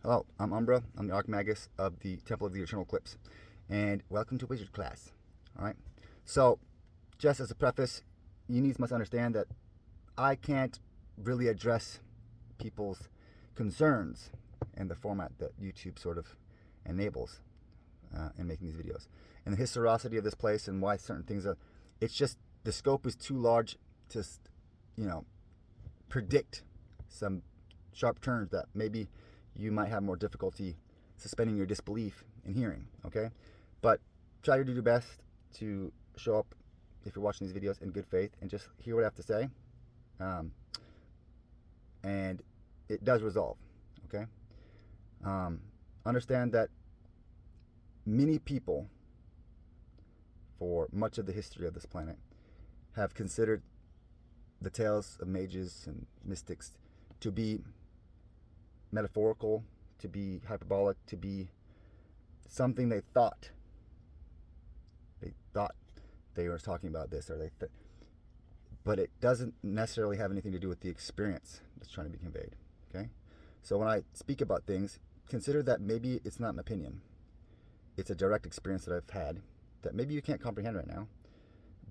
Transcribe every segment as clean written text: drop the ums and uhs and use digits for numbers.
Hello, I'm Umbra. I'm the Archmagus of the Temple of the Eternal Eclipse, and welcome to Wizard class. All right. So, just as a preface, you needs must understand that I can't really address people's concerns in the format that YouTube sort of enables in making these videos, and the historicity of this place and why certain things are. It's just the scope is too large to, you know, predict some sharp turns that maybe you might have more difficulty suspending your disbelief in hearing, okay? But try to do your best to show up if you're watching these videos in good faith and just hear what I have to say. And it does resolve, okay? Understand that many people, for much of the history of this planet, have considered the tales of mages and mystics to be metaphorical, to be hyperbolic, to be something they thought they were talking about this, or but it doesn't necessarily have anything to do with the experience that's trying to be conveyed. Okay, so when I speak about things, consider that maybe it's not an opinion; it's a direct experience that I've had that maybe you can't comprehend right now,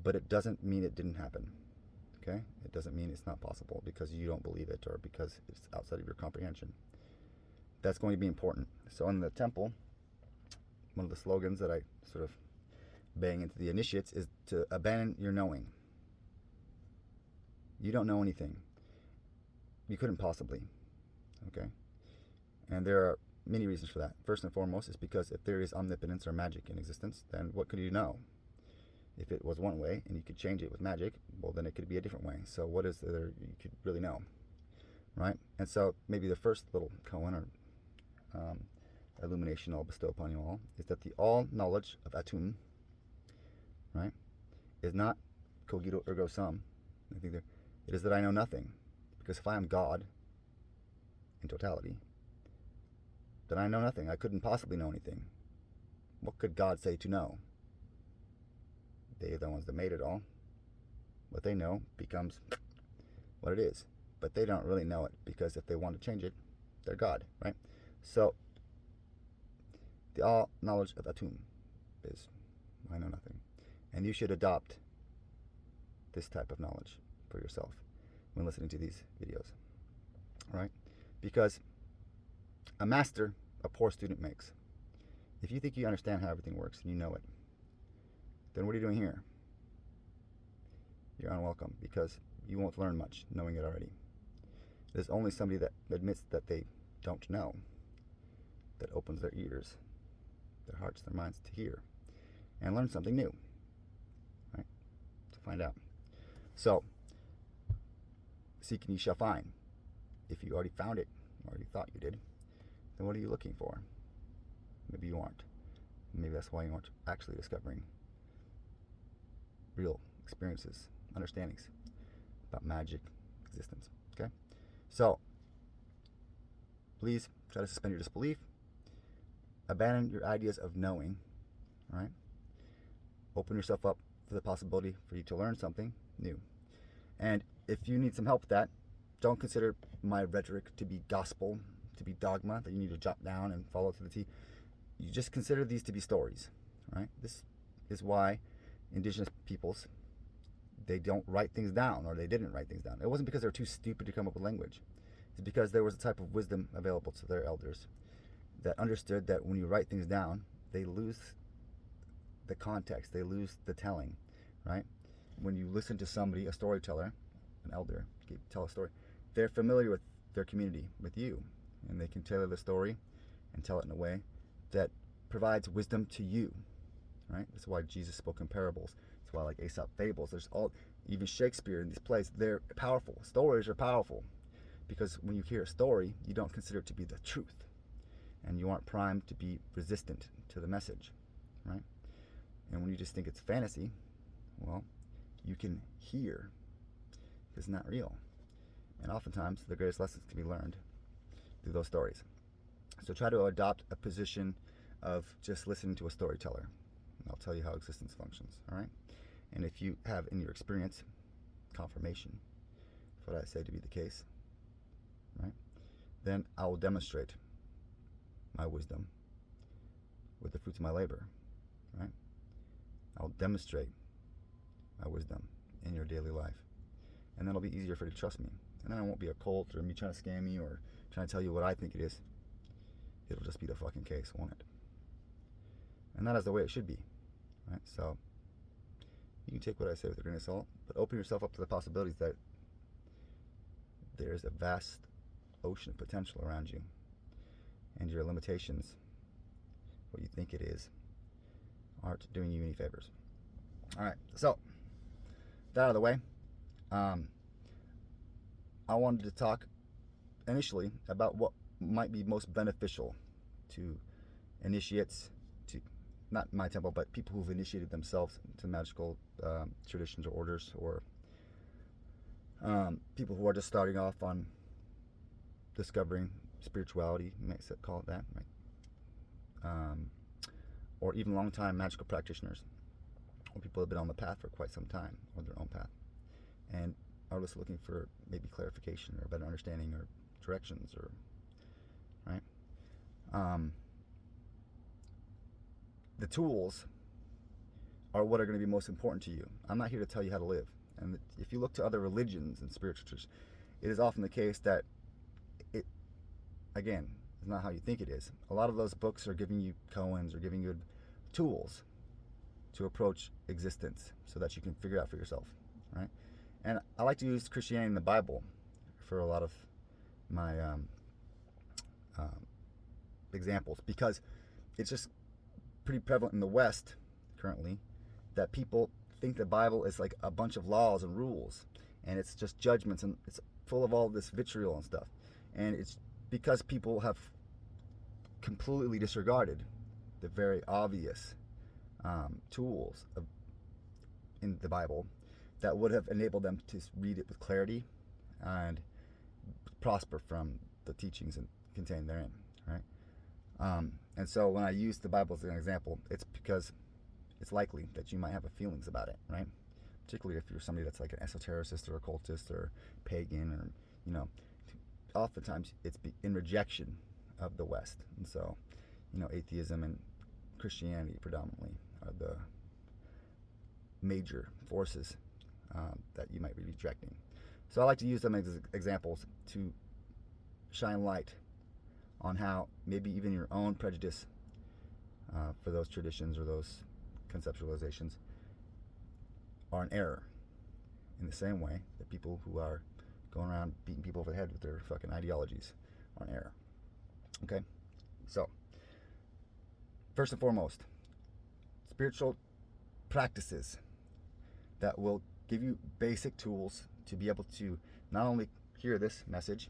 but it doesn't mean it didn't happen. Okay, it doesn't mean it's not possible because you don't believe it or because it's outside of your comprehension. That's going to be important. So in the temple, one of the slogans that I sort of bang into the initiates is to abandon your knowing. You don't know anything. You couldn't possibly. Okay? And there are many reasons for that. First and foremost is because if there is omnipotence or magic in existence, then what could you know? If it was one way and you could change it with magic, well, then it could be a different way. So what is there you could really know? Right? And so maybe the first little koan or illumination I'll bestow upon you all is that the all knowledge of Atum, right, is not cogito ergo sum. I think it is that I know nothing, because if I am God in totality, then I know nothing. I couldn't possibly know anything. What could God say to know? They are the ones that made it all. What they know becomes what it is, but they don't really know it, because if they want to change it, they're God, right? So the all knowledge of Atum is I know nothing. And you should adopt this type of knowledge for yourself when listening to these videos. Right? Because a master a poor student makes. If you think you understand how everything works and you know it, then what are you doing here? You're unwelcome, because you won't learn much knowing it already. There's only somebody that admits that they don't know that opens their ears, their hearts, their minds to hear and learn something new, right? To find out. So, seek and you shall find. If you already found it, or you thought you did, then what are you looking for? Maybe you aren't. Maybe that's why you aren't actually discovering real experiences, understandings about magic, existence. Okay? So, please try to suspend your disbelief. Abandon your ideas of knowing, right? Open yourself up for the possibility for you to learn something new. And if you need some help with that, don't consider my rhetoric to be gospel, to be dogma that you need to jot down and follow to the T. You just consider these to be stories, right? This is why indigenous peoples, they don't write things down, or they didn't write things down. It wasn't because they were too stupid to come up with language. It's because there was a type of wisdom available to their elders that understood that when you write things down, they lose the context, they lose the telling, right? When you listen to somebody, a storyteller, an elder, tell a story, they're familiar with their community, with you, and they can tailor the story and tell it in a way that provides wisdom to you, right? That's why Jesus spoke in parables. That's why, like Aesop fables, there's all, even Shakespeare in these plays, they're powerful. Stories are powerful because when you hear a story, you don't consider it to be the truth, and you aren't primed to be resistant to the message, right? And when you just think it's fantasy, well, you can hear it's not real. And oftentimes, the greatest lessons can be learned through those stories. So try to adopt a position of just listening to a storyteller. And I'll tell you how existence functions, all right? And if you have in your experience confirmation for what I say to be the case, right, then I will demonstrate my wisdom with the fruits of my labor, right? I'll demonstrate my wisdom in your daily life. And then it'll be easier for you to trust me. And then it won't be a cult or me trying to scam you or trying to tell you what I think it is. It'll just be the fucking case, won't it? And that is the way it should be, right? So you can take what I say with a grain of salt, but open yourself up to the possibilities that there's a vast ocean of potential around you, and your limitations, what you think it is, aren't doing you any favors. All right, so that out of the way, I wanted to talk initially about what might be most beneficial to initiates, to not my temple, but people who've initiated themselves into magical traditions or orders, or people who are just starting off on discovering spirituality, you might call it that, right? Or even long-time magical practitioners, or people who have been on the path for quite some time, or their own path, and are just looking for maybe clarification or better understanding or directions, or right. The tools are what are going to be most important to you. I'm not here to tell you how to live. And if you look to other religions and spiritual traditions, it is often the case that it, again, is not how you think it is. A lot of those books are giving you koans or giving you tools to approach existence so that you can figure it out for yourself, right? And I like to use Christianity and the Bible for a lot of my examples, because it's just pretty prevalent in the West currently that people think the Bible is like a bunch of laws and rules, and it's just judgments, and it's full of all this vitriol and stuff. And it's because people have completely disregarded the very obvious tools in the Bible that would have enabled them to read it with clarity and prosper from the teachings contained therein, right? And so when I use the Bible as an example, it's because it's likely that you might have feelings about it, right? Particularly if you're somebody that's like an esotericist or occultist or pagan, or, you know, oftentimes it's in rejection of the West. And so, you know, atheism and Christianity predominantly are the major forces that you might be rejecting. So I like to use them as examples to shine light on how maybe even your own prejudice for those traditions or those conceptualizations are an error, in the same way that people who are going around beating people over the head with their fucking ideologies are an error. Okay? So, first and foremost, spiritual practices that will give you basic tools to be able to not only hear this message,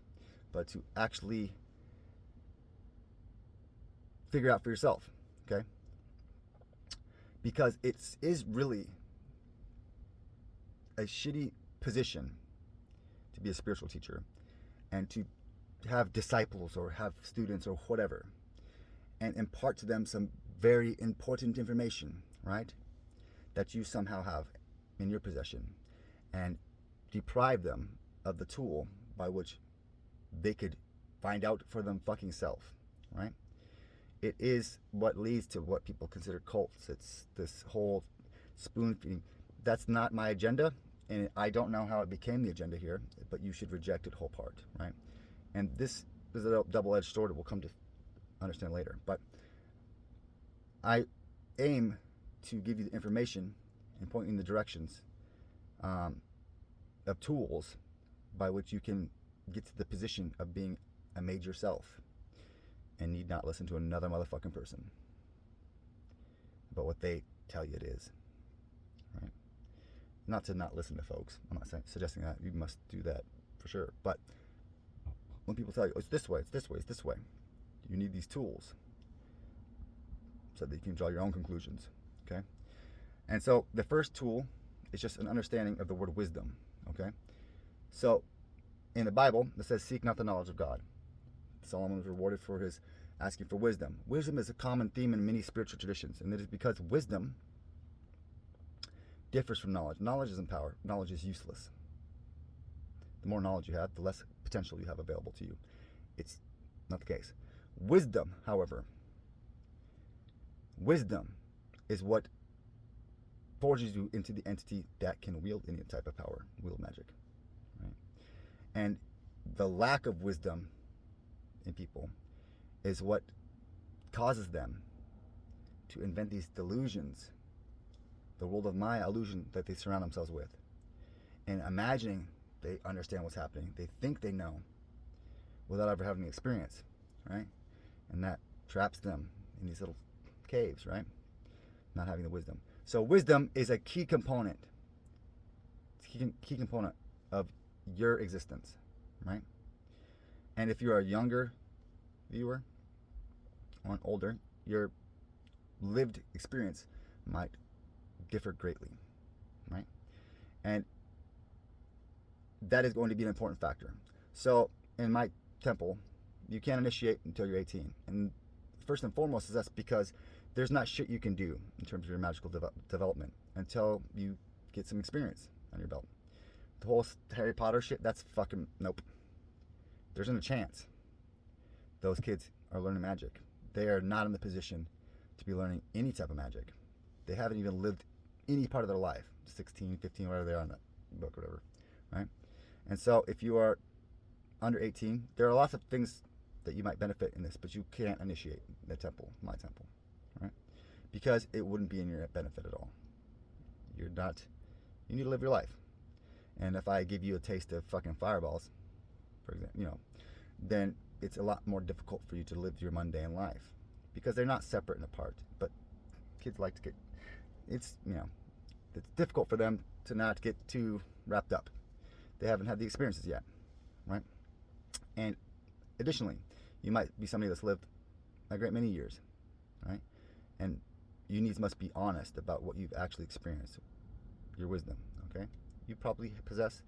but to actually figure out for yourself, okay? Because it is really a shitty position to be a spiritual teacher and to have disciples or have students or whatever and impart to them some very important information, right, that you somehow have in your possession, and deprive them of the tool by which they could find out for them fucking self, right? It is what leads to what people consider cults. It's this whole spoon feeding. That's not my agenda, and I don't know how it became the agenda here, but you should reject it whole part, right? And this is a double-edged sword that we'll come to understand later. But I aim to give you the information and point you in the directions of tools by which you can get to the position of being a major self and need not listen to another motherfucking person about what they tell you it is, right? Not to not listen to folks. I'm not suggesting that you must do that for sure. But when people tell you, oh, it's this way, it's this way, it's this way, you need these tools so that you can draw your own conclusions, okay? And so the first tool is just an understanding of the word wisdom, okay? So in the Bible, it says, seek not the knowledge of God. Solomon was rewarded for his asking for wisdom. Wisdom is a common theme in many spiritual traditions, and it is because wisdom differs from knowledge. Knowledge isn't power. Knowledge is useless. The more knowledge you have, the less potential you have available to you. It's not the case. Wisdom, however, wisdom is what forges you into the entity that can wield any type of power, wield magic, right? And the lack of wisdom in people is what causes them to invent these delusions, the world of Maya illusion that they surround themselves with, and imagining they understand what's happening. They think they know without ever having the experience, right? And that traps them in these little caves, right? Not having the wisdom. So wisdom is a key component. It's a key component of your existence, right? And if you're a younger viewer or an older, your lived experience might differ greatly, right? And that is going to be an important factor. So in my temple, you can't initiate until you're 18. And first and foremost is that's because there's not shit you can do in terms of your magical development until you get some experience on your belt. The whole Harry Potter shit, that's fucking nope. There isn't a chance those kids are learning magic. They are not in the position to be learning any type of magic. They haven't even lived any part of their life, 16, 15, whatever they are in that book or whatever, right? And so if you are under 18, there are lots of things that you might benefit in this, but you can't initiate the temple, my temple, right? Because it wouldn't be in your benefit at all. You need to live your life. And if I give you a taste of fucking fireballs, for example, then it's a lot more difficult for you to live your mundane life because they're not separate and apart. But kids like to get, it's difficult for them to not get too wrapped up. They haven't had the experiences yet, right? And additionally, you might be somebody that's lived a great many years, right? And you must be honest about what you've actually experienced, your wisdom, okay? You probably possess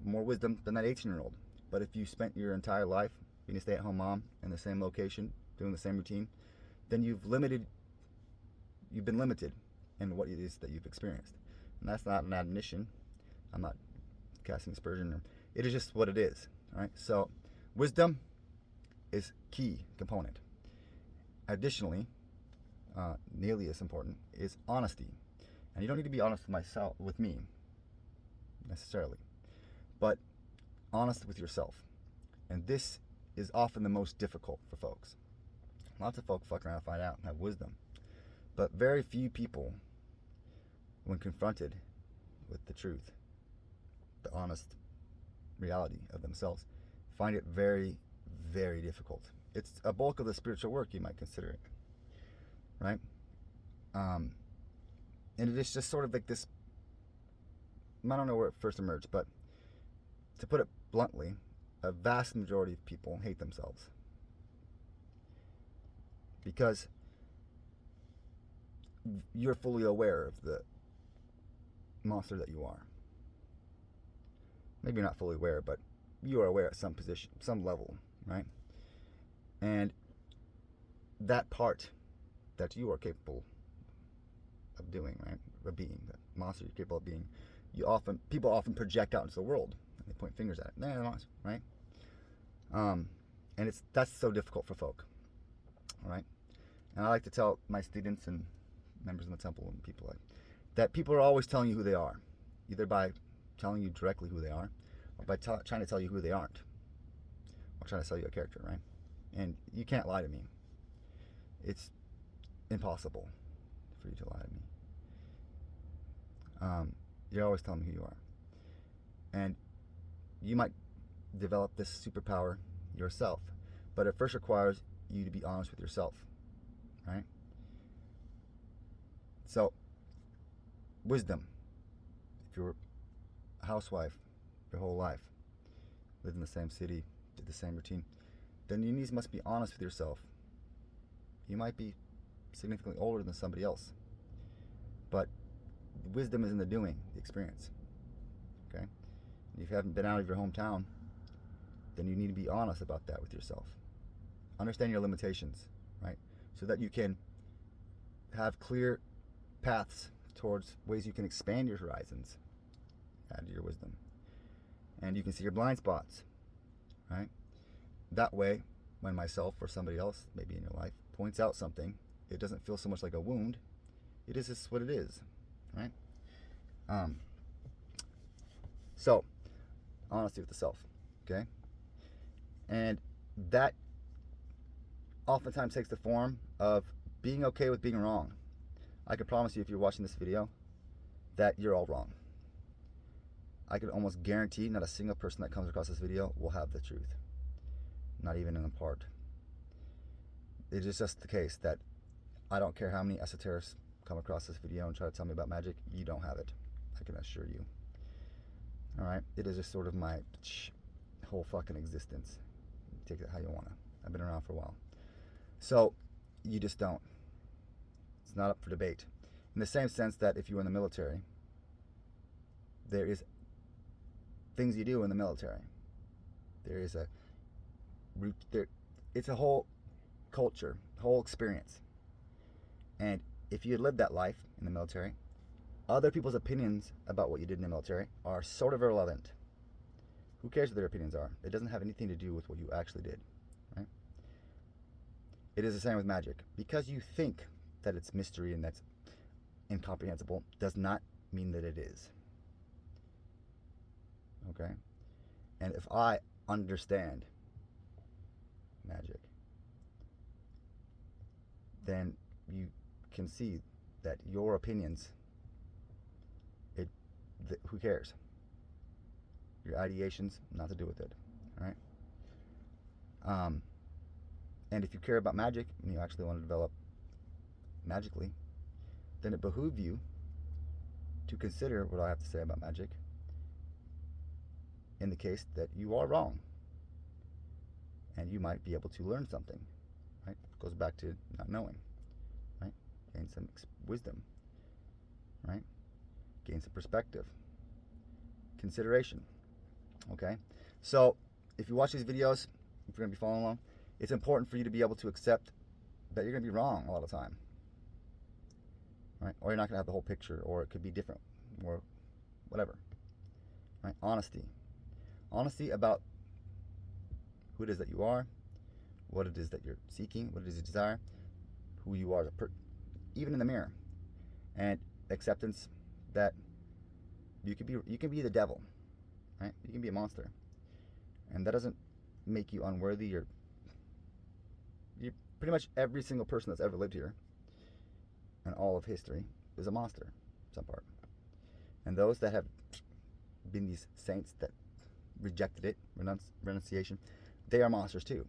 more wisdom than that 18-year-old. But if you spent your entire life being a stay-at-home mom in the same location, doing the same routine, then you've been limited in what it is that you've experienced. And that's not an admonition. I'm not casting aspersion. It is just what it is, all right? So wisdom is key component. Additionally, nearly as important, is honesty. And you don't need to be honest with me, necessarily, but honest with yourself. And this is often the most difficult for folks. Lots of folk fuck around and find out and have wisdom. But very few people, when confronted with the truth, the honest reality of themselves, find it very, very difficult. It's a bulk of the spiritual work, you might consider it, right? And it is just sort of like this, I don't know where it first emerged, but to put it bluntly, a vast majority of people hate themselves because you're fully aware of the monster that you are. Maybe you're not fully aware, but you are aware at some position, some level, right? And that part that you are capable of doing, right, of being, that monster you're capable of being, people often project out into the world. They point fingers at it. They're not, right? And that's so difficult for folk, all right? And I like to tell my students and members in the temple and people like that people are always telling you who they are, either by telling you directly who they are or by trying to tell you who they aren't, or trying to sell you a character, right? And you can't lie to me. It's impossible for you to lie to me. You're always telling me who you are. And you might develop this superpower yourself, but it first requires you to be honest with yourself, right? So, wisdom. If you're a housewife your whole life, lived in the same city, did the same routine, then you must be honest with yourself. You might be significantly older than somebody else, but wisdom is in the doing, the experience, okay? If you haven't been out of your hometown, then you need to be honest about that with yourself. Understand your limitations, right? So that you can have clear paths towards ways you can expand your horizons, add to your wisdom. And you can see your blind spots, right? That way, when myself or somebody else, maybe in your life, points out something, it doesn't feel so much like a wound. It is just what it is, right? So, honesty with the self, okay? And that oftentimes takes the form of being okay with being wrong. I can promise you, if you're watching this video, that you're all wrong. I can almost guarantee not a single person that comes across this video will have the truth. Not even in a part. It is just the case that I don't care how many esoterics come across this video and try to tell me about magic, you don't have it. I can assure you. Alright? It is just sort of my whole fucking existence. Take it how you want to. I've been around for a while. So, you just don't. It's not up for debate. In the same sense that if you were in the military, there is things you do in the military. There is it's a whole culture, whole experience. And if you had lived that life in the military, other people's opinions about what you did in the military are sort of irrelevant. Who cares what their opinions are? It doesn't have anything to do with what you actually did, right? It is the same with magic. Because you think that it's mystery and that's incomprehensible does not mean that it is. Okay? And if I understand magic, then you can see that your opinions, who cares? Your ideations, not to do with it. Alright? And if you care about magic and you actually want to develop magically, then it behooves you to consider what I have to say about magic in the case that you are wrong. And you might be able to learn something. Right? It goes back to not knowing. Right? Gain some wisdom. Right? Gain some perspective. Consideration. Okay? So, if you watch these videos, if you're going to be following along, it's important for you to be able to accept that you're going to be wrong a lot of the time. Right? Or you're not going to have the whole picture, or it could be different, or whatever. Right? Honesty. Honesty about who it is that you are, what it is that you're seeking, what it is you desire, who you are, even in the mirror. And acceptance that you can be the devil, right? You can be a monster. And that doesn't make you unworthy. You're pretty much every single person that's ever lived here in all of history is a monster, some part. And those that have been these saints that rejected it, renunciation, they are monsters too.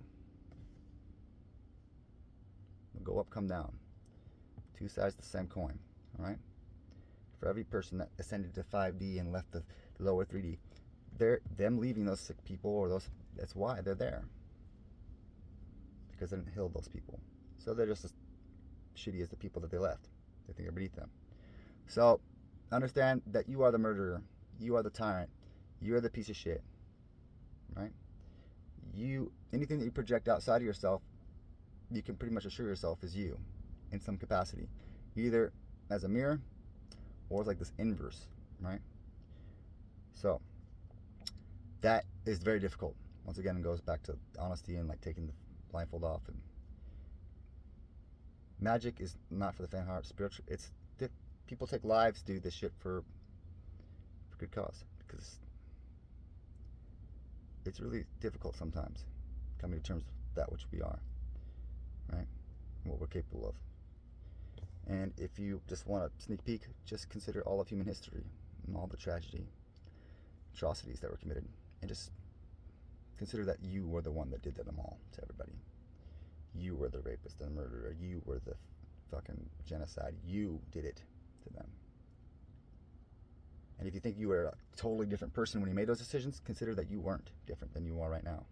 Go up, come down. Two sides of the same coin, alright? For every person that ascended to 5D and left the lower 3D, them leaving those sick people, or that's why they're there. Because they didn't heal those people. So they're just as shitty as the people that they left. They think they're beneath them. So, understand that you are the murderer. You are the tyrant. You are the piece of shit. Right? Anything that you project outside of yourself, you can pretty much assure yourself is you in some capacity. Either as a mirror or as like this inverse, right? So that is very difficult. Once again, it goes back to honesty and like taking the blindfold off. And magic is not for the faint heart. Spiritual, people take lives to do this shit for good cause, because it's really difficult sometimes coming to terms with that which we are, right? What we're capable of. And if you just want a sneak peek, just consider all of human history and all the tragedy, atrocities that were committed, and just consider that you were the one that did them all to everybody. You were the rapist and the murderer. You were the fucking genocide. You did it to them. And if you think you were a totally different person when you made those decisions, consider that you weren't different than you are right now.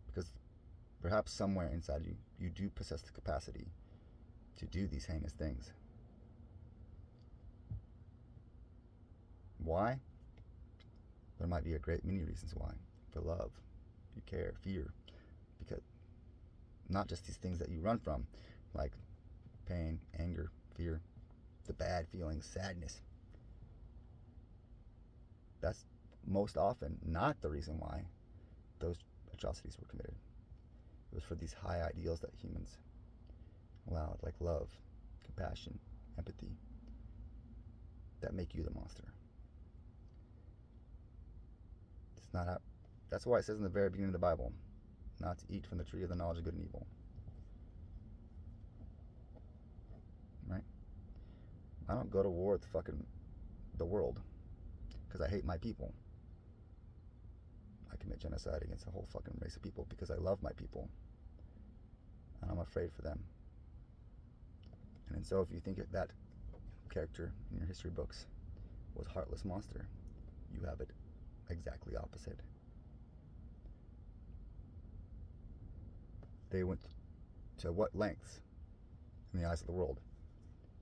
Because perhaps somewhere inside you, you do possess the capacity to do these heinous things. Why? There might be a great many reasons why. For love, you care, fear, because not just these things that you run from, like pain, anger, fear, the bad feelings, sadness. That's most often not the reason why those atrocities were committed. It was for these high ideals that humans allowed, like love, compassion, empathy, that make you the monster. It's not how. That's why it says in the very beginning of the Bible, not to eat from the tree of the knowledge of good and evil. Right? I don't go to war with the world because I hate my people. I commit genocide against a whole fucking race of people because I love my people and I'm afraid for them. And so if you think that character in your history books was heartless monster, you have it exactly opposite. They went to what lengths in the eyes of the world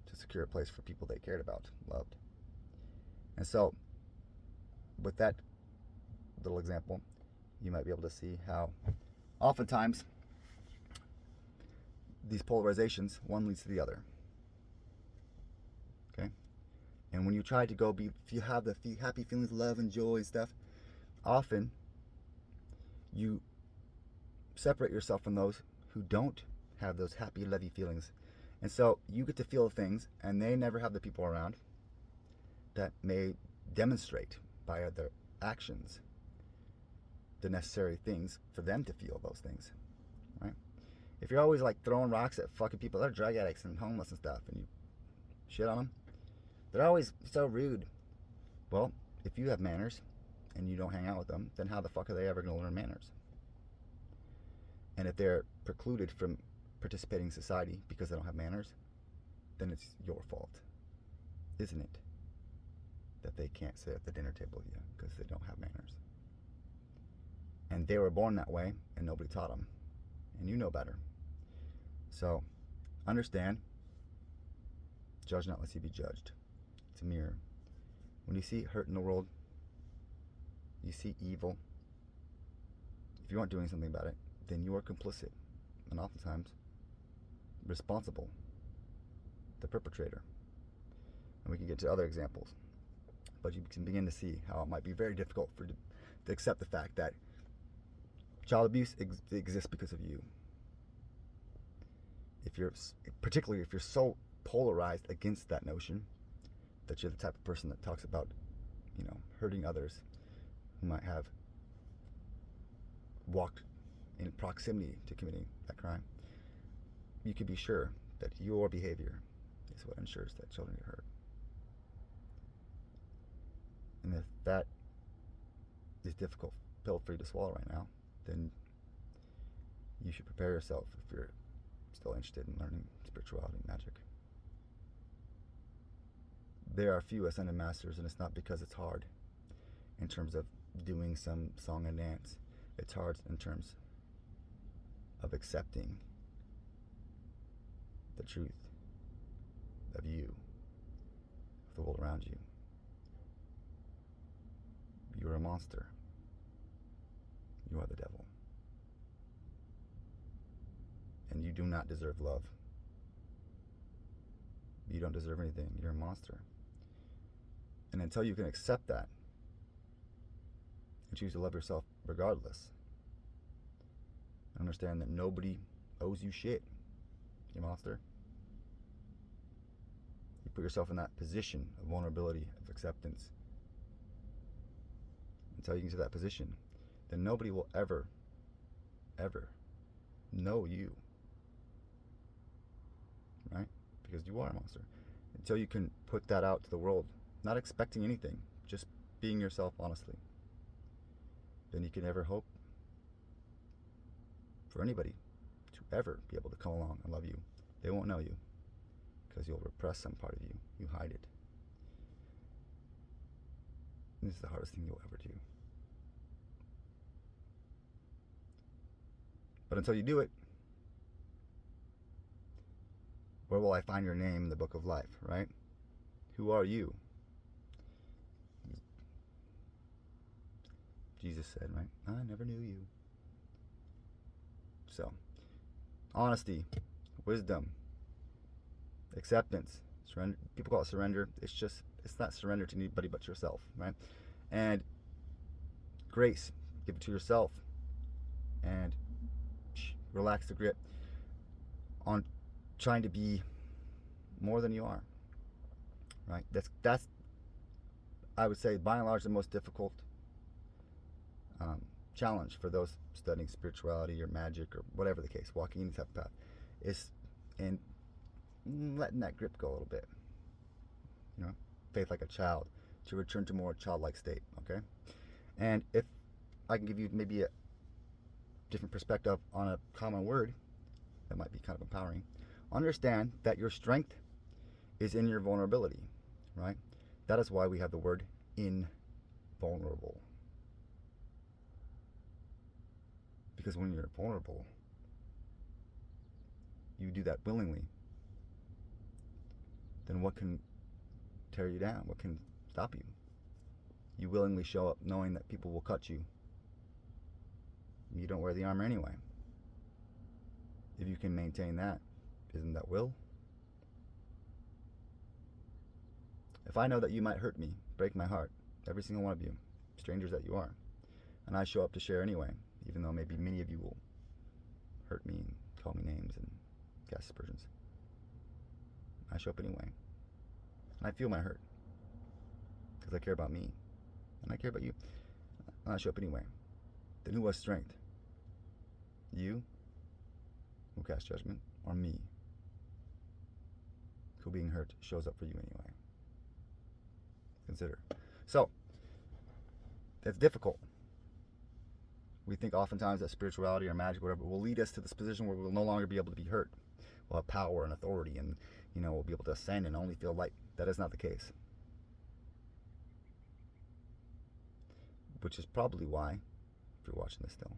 to secure a place for people they cared about, loved. And so, with that little example, you might be able to see how oftentimes these polarizations, one leads to the other. Okay? And when you try to go if you have the happy feelings, love and joy and stuff, often you separate yourself from those who don't have those happy, lovey feelings. And so you get to feel things, and they never have the people around that may demonstrate by their actions the necessary things for them to feel those things, right? If you're always like throwing rocks at fucking people that are drug addicts and homeless and stuff, and you shit on them, they're always so rude. Well, if you have manners and you don't hang out with them, then how the fuck are they ever going to learn manners? And if they're precluded from participating in society because they don't have manners, then it's your fault, isn't it? That they can't sit at the dinner table with you because they don't have manners. And they were born that way and nobody taught them. And you know better. So, understand, judge not lest you be judged. It's a mirror. When you see hurt in the world, you see evil, if you aren't doing something about it, then you are complicit and oftentimes responsible, the perpetrator. And we can get to other examples. But you can begin to see how it might be very difficult to accept the fact that child abuse exists because of you. Particularly if you're so polarized against that notion that you're the type of person that talks about, hurting others who might have walked in proximity to committing that crime, you can be sure that your behavior is what ensures that children get hurt. And if that is difficult pill for you to swallow right now, then you should prepare yourself if you're still interested in learning spirituality and magic. There are few ascended masters, and it's not because it's hard in terms of doing some song and dance. It's hard in terms of accepting the truth of you, of the world around you. You're a monster. You are the devil. And you do not deserve love. You don't deserve anything. You're a monster. And until you can accept that and choose to love yourself regardless, understand that nobody owes you shit, you monster. You put yourself in that position of vulnerability, of acceptance. Until you get to that position, then nobody will ever know you, right? Because you are a monster. Until you can put that out to the world, not expecting anything, just being yourself honestly, then you can never hope for anybody to ever be able to come along and love you. They won't know you because you'll repress some part of you. You hide it. This is the hardest thing you'll ever do. But until you do it, where will I find your name in the book of life, right? Who are you? Jesus said, right? I never knew you. So, honesty, wisdom, acceptance, surrender. People call it surrender. It's not surrender to anybody but yourself, right? And grace, give it to yourself. relax the grip on trying to be more than you are. Right? That's I would say by and large the most difficult challenge for those studying spirituality or magic or whatever the case, walking in the type of path, is in letting that grip go a little bit. You know, faith like a child, to return to more childlike state. Okay, and if I can give you maybe a different perspective on a common word that might be kind of empowering, understand that your strength is in your vulnerability. Right? That is why we have the word invulnerable. Because when you're vulnerable, you do that willingly, then what can tear you down? What can stop you? You willingly show up knowing that people will cut you. You don't wear the armor anyway. If you can maintain that, isn't that will? If I know that you might hurt me, break my heart, every single one of you, strangers that you are, and I show up to share anyway, even though maybe many of you will hurt me and call me names and cast aspersions, I show up anyway. And I feel my hurt because I care about me and I care about you, and I show up anyway. Then who has strength? You, who cast judgment, or me, who being hurt shows up for you anyway? Consider. So, that's difficult. We think oftentimes that spirituality or magic, whatever, will lead us to this position where we'll no longer be able to be hurt. We'll have power and authority, and we'll be able to ascend and only feel light. That is not the case. Which is probably why, if you're watching this still,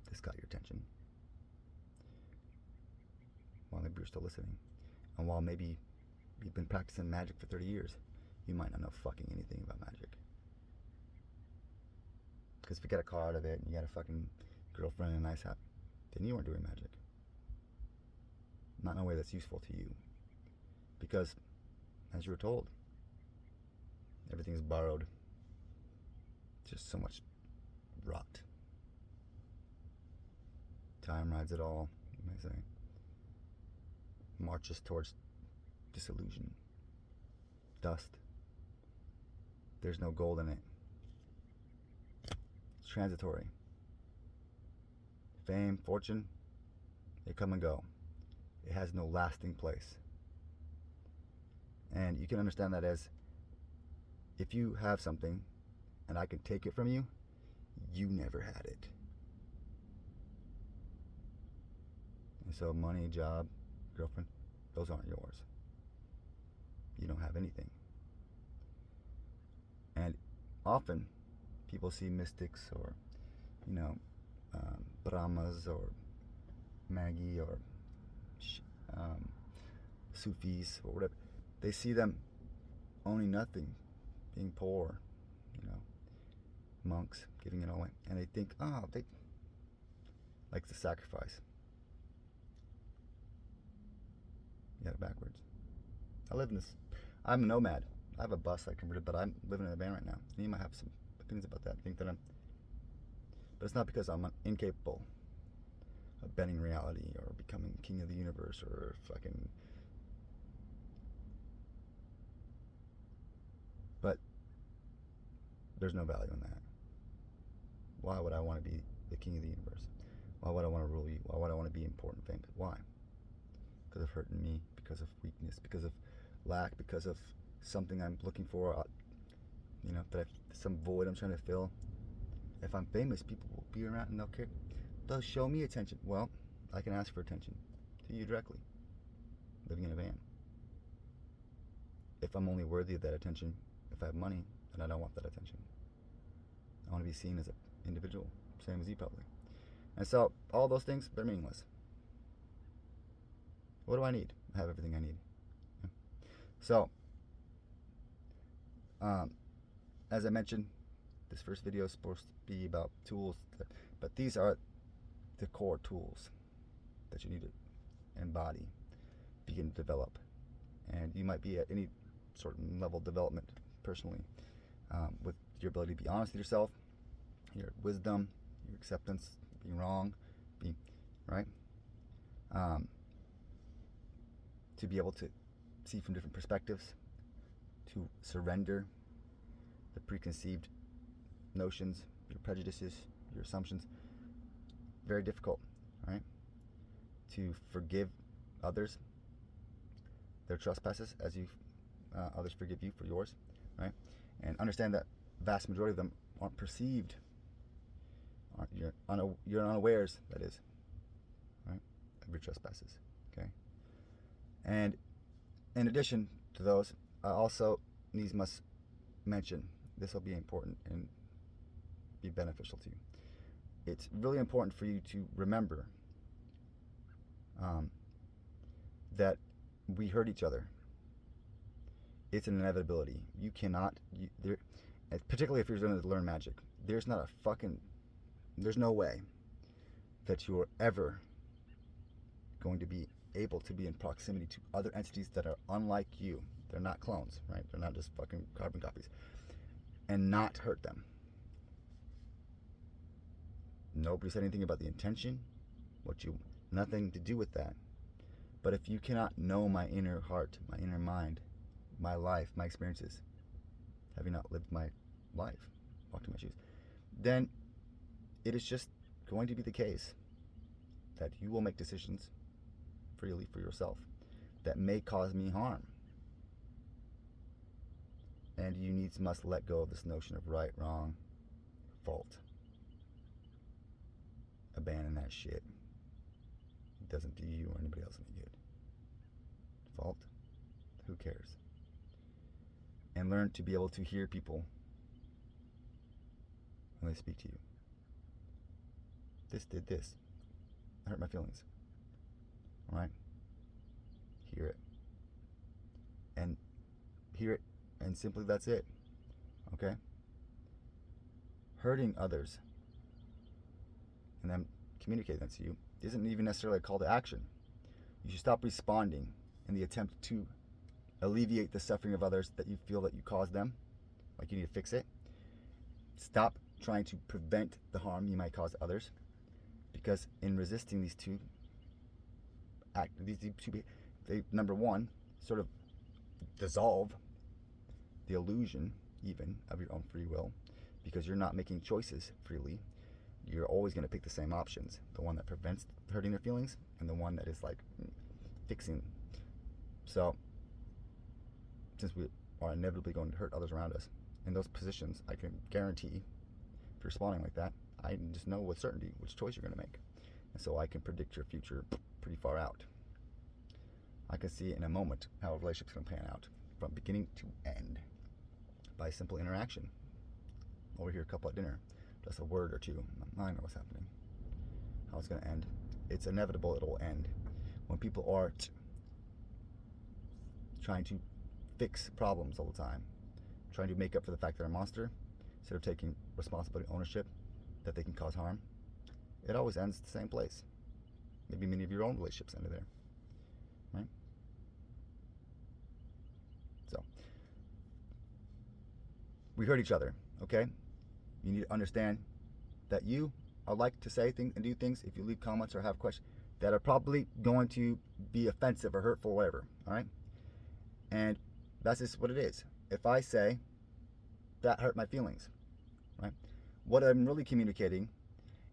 this got your attention. While maybe you're still listening, and while maybe you've been practicing magic for 30 years, you might not know fucking anything about magic. Because if you get a car out of it and you got a fucking girlfriend and a nice house, then you weren't doing magic. Not in a way that's useful to you. Because, as you were told, everything is borrowed. Just so much rot. Time rides it all, you may say. Marches towards disillusion. Dust. There's no gold in it. It's transitory. Fame, fortune, they come and go. It has no lasting place. And you can understand that as, if you have something and I can take it from you, you never had it. And so money, job, girlfriend, those aren't yours. You don't have anything. And often people see mystics or, Brahmas or Magi or Sufis or whatever. They see them owning nothing, being poor, monks giving it all away, and they think, they like the sacrifice. You got it backwards. I'm a nomad. I have a bus I converted, but I'm living in a van right now. And you might have some opinions about that. But it's not because I'm incapable of bending reality or becoming king of the universe or fucking. But there's no value in that. Why would I want to be the king of the universe? Why would I want to rule you? Why would I want to be important, famous? Why? Because of hurting me, because of weakness, because of lack, because of something I'm looking for, some void I'm trying to fill. If I'm famous, people will be around and they'll care. They'll show me attention. Well, I can ask for attention to you directly, living in a van. If I'm only worthy of that attention, if I have money, then I don't want that attention. I want to be seen as an individual, same as you probably. And so, all those things, they're meaningless. What do I need? I have everything I need. Yeah. So, as I mentioned, this first video is supposed to be about tools, but these are the core tools that you need to embody, begin to develop. And you might be at any certain level of development personally, with your ability to be honest with yourself, your wisdom, your acceptance, being wrong, being right. To be able to see from different perspectives, to surrender the preconceived notions, your prejudices, your assumptions. Very difficult, right? To forgive others their trespasses as others forgive you for yours, right? And understand that vast majority of them aren't perceived. You're unawares, that is, right, of your trespasses, okay? And in addition to those, I also must mention, this will be important and be beneficial to you. It's really important for you to remember that we hurt each other. It's an inevitability. You cannot, particularly if you're going to learn magic, there's no way that you're ever going to be able to be in proximity to other entities that are unlike you. They're not clones, right? They're not just fucking carbon copies. And not hurt them. Nobody said anything about the intention, nothing to do with that. But if you cannot know my inner heart, my inner mind, my life, my experiences, having not lived my life, walked in my shoes, then it is just going to be the case that you will make decisions freely for yourself that may cause me harm. And you must let go of this notion of right, wrong, fault. Abandon that shit. It doesn't do you or anybody else any good. Fault? Who cares? And learn to be able to hear people when they speak to you. This did this. It hurt my feelings. Alright? Hear it. And hear it, and simply that's it. Okay? Hurting others and them communicating that to you isn't even necessarily a call to action. You should stop responding in the attempt to alleviate the suffering of others that you feel that you caused them, like you need to fix it. Stop trying to prevent the harm you might cause others, because in resisting these two they, number one, sort of dissolve the illusion even of your own free will, because you're not making choices freely. You're always going to pick the same options, the one that prevents hurting their feelings and the one that is like fixing. So since we are inevitably going to hurt others around us in those positions, I can guarantee if you're responding like that, I just know with certainty which choice you're going to make. And so I can predict your future pretty far out. I can see in a moment how a relationship's going to pan out from beginning to end by simple interaction. Over here, a couple at dinner, just a word or two. I know what's happening, how it's going to end. It's inevitable it'll end. When people are trying to fix problems all the time, trying to make up for the fact they're a monster, instead of taking responsibility, ownership, that they can cause harm, it always ends the same place. Maybe many of your own relationships ended there, right? So, we hurt each other, okay? You need to understand that you are like to say things and do things, if you leave comments or have questions, that are probably going to be offensive or hurtful or whatever, all right? And that's just what it is. If I say, that hurt my feelings, right? What I'm really communicating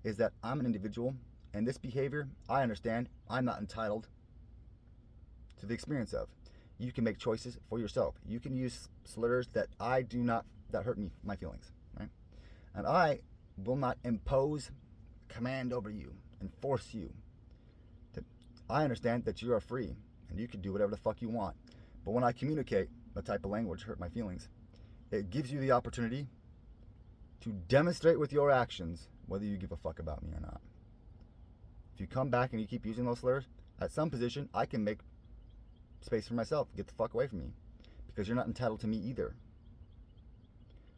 is that I'm an individual, and this behavior, I understand, I'm not entitled to the experience of. You can make choices for yourself. You can use slurs that that hurt me, my feelings, right? And I will not impose command over you and force you. I understand that you are free, and you can do whatever the fuck you want. But when I communicate the type of language hurt my feelings, it gives you the opportunity to demonstrate with your actions whether you give a fuck about me or not. If you come back and you keep using those slurs, at some position, I can make space for myself. Get the fuck away from me. Because you're not entitled to me either.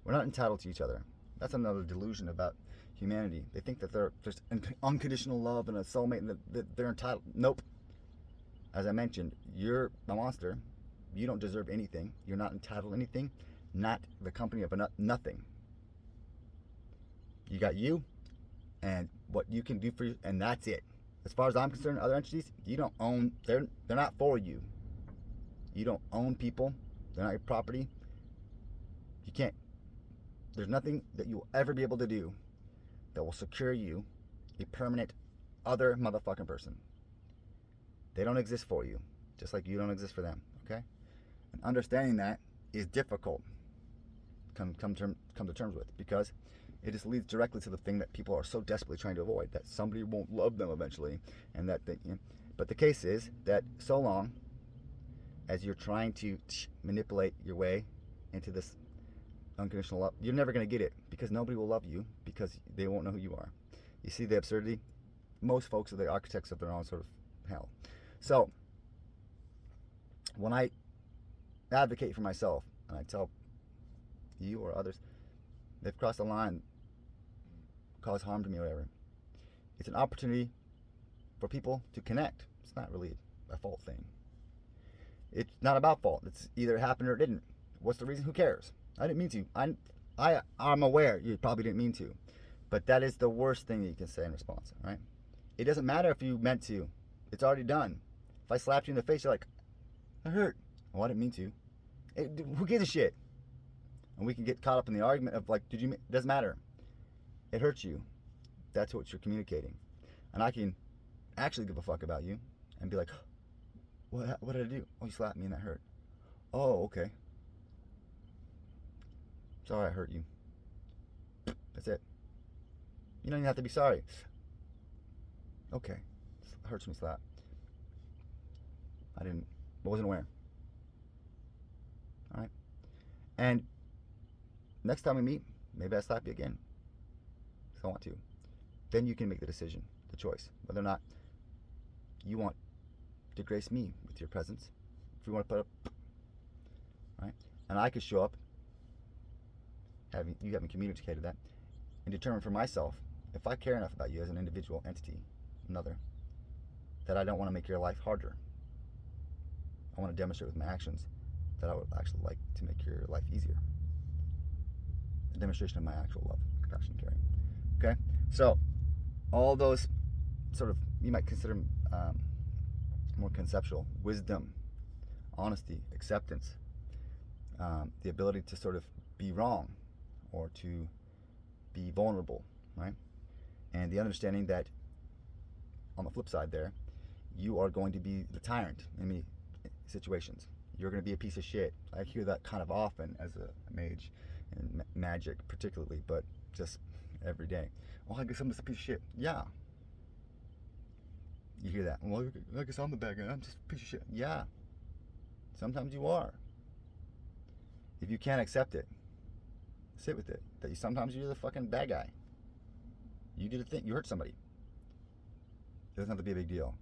We're not entitled to each other. That's another delusion about humanity. They think that there's unconditional love and a soulmate and that they're entitled. Nope. As I mentioned, you're a monster. You don't deserve anything. You're not entitled to anything. Not the company of nothing. You got you, and what you can do for you, and that's it. As far as I'm concerned, other entities, you don't own, they're not for you. You don't own people. They're not your property. You can't, there's nothing that you'll ever be able to do that will secure you a permanent other motherfucking person. They don't exist for you, just like you don't exist for them, okay? And understanding that is difficult come to terms with, because it just leads directly to the thing that people are so desperately trying to avoid, that somebody won't love them eventually, and that they, but the case is that so long as you're trying to manipulate your way into this unconditional love, you're never going to get it, because nobody will love you, because they won't know who you are. You see the absurdity? Most folks are the architects of their own sort of hell. So when I advocate for myself and I tell you or others they've crossed the line, caused harm to me or whatever, it's an opportunity for people to connect. It's not really a fault thing. It's not about fault. It's either it happened or it didn't. What's the reason? Who cares? I didn't mean to. I'm aware you probably didn't mean to, but that is the worst thing that you can say in response, right? It doesn't matter if you meant to. It's already done. If I slapped you in the face, you're like, that hurt. Oh, I didn't mean to. Who gives a shit? And we can get caught up in the argument of like, it doesn't matter. It hurts you. That's what you're communicating. And I can actually give a fuck about you and be like, what did I do? Oh, you slapped me and that hurt. Oh, okay. Sorry I hurt you. That's it. You don't even have to be sorry. Okay. It hurts me slap. I wasn't aware. Alright? And next time we meet, maybe I slap you again. If I want to. Then you can make the decision, the choice, whether or not you want to grace me with your presence. If you want to put up, right? And I could show up, you haven't communicated that, and determine for myself, if I care enough about you as an individual entity, another, that I don't want to make your life harder. I want to demonstrate with my actions that I would actually like to make your life easier. A demonstration of my actual love, compassion, and caring. Okay? So, all those sort of, you might consider more conceptual, wisdom, honesty, acceptance, the ability to sort of be wrong or to be vulnerable, right? And the understanding that on the flip side there, you are going to be the tyrant in many situations. You're going to be a piece of shit. I hear that kind of often as a mage and magic particularly, but just every day. Oh, I guess I'm just a piece of shit. Yeah. You hear that. Well, I guess I'm the bad guy. I'm just a piece of shit. Yeah. Sometimes you are. If you can't accept it, sit with it. That sometimes you're the fucking bad guy. You did a thing. You hurt somebody. It doesn't have to be a big deal.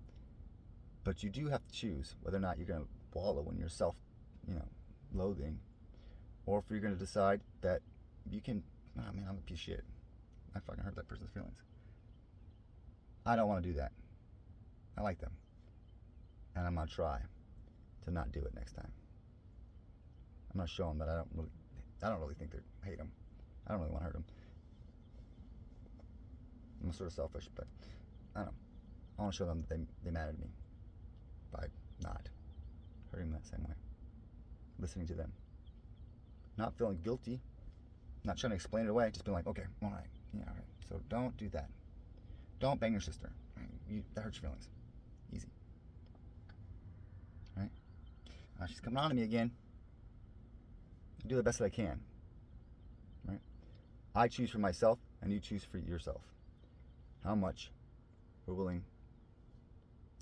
But you do have to choose whether or not you're going to wallow in your self-loathing, or if you're going to decide that you can, oh man, I'm a piece of shit. I fucking hurt that person's feelings. I don't want to do that. I like them. And I'm going to try to not do it next time. I'm going to show them that I don't really think they hate them. I don't really want to hurt them. I'm sort of selfish, but I don't know. I want to show them that they matter to me by not hurting them that same way. Listening to them. Not feeling guilty. Not trying to explain it away. Just being like, okay, all right. Yeah, all right. So don't do that. Don't bang your sister. That hurts your feelings. Easy. Right? She's coming on to me again. I do the best that I can. Right? I choose for myself, and you choose for yourself. How much we're willing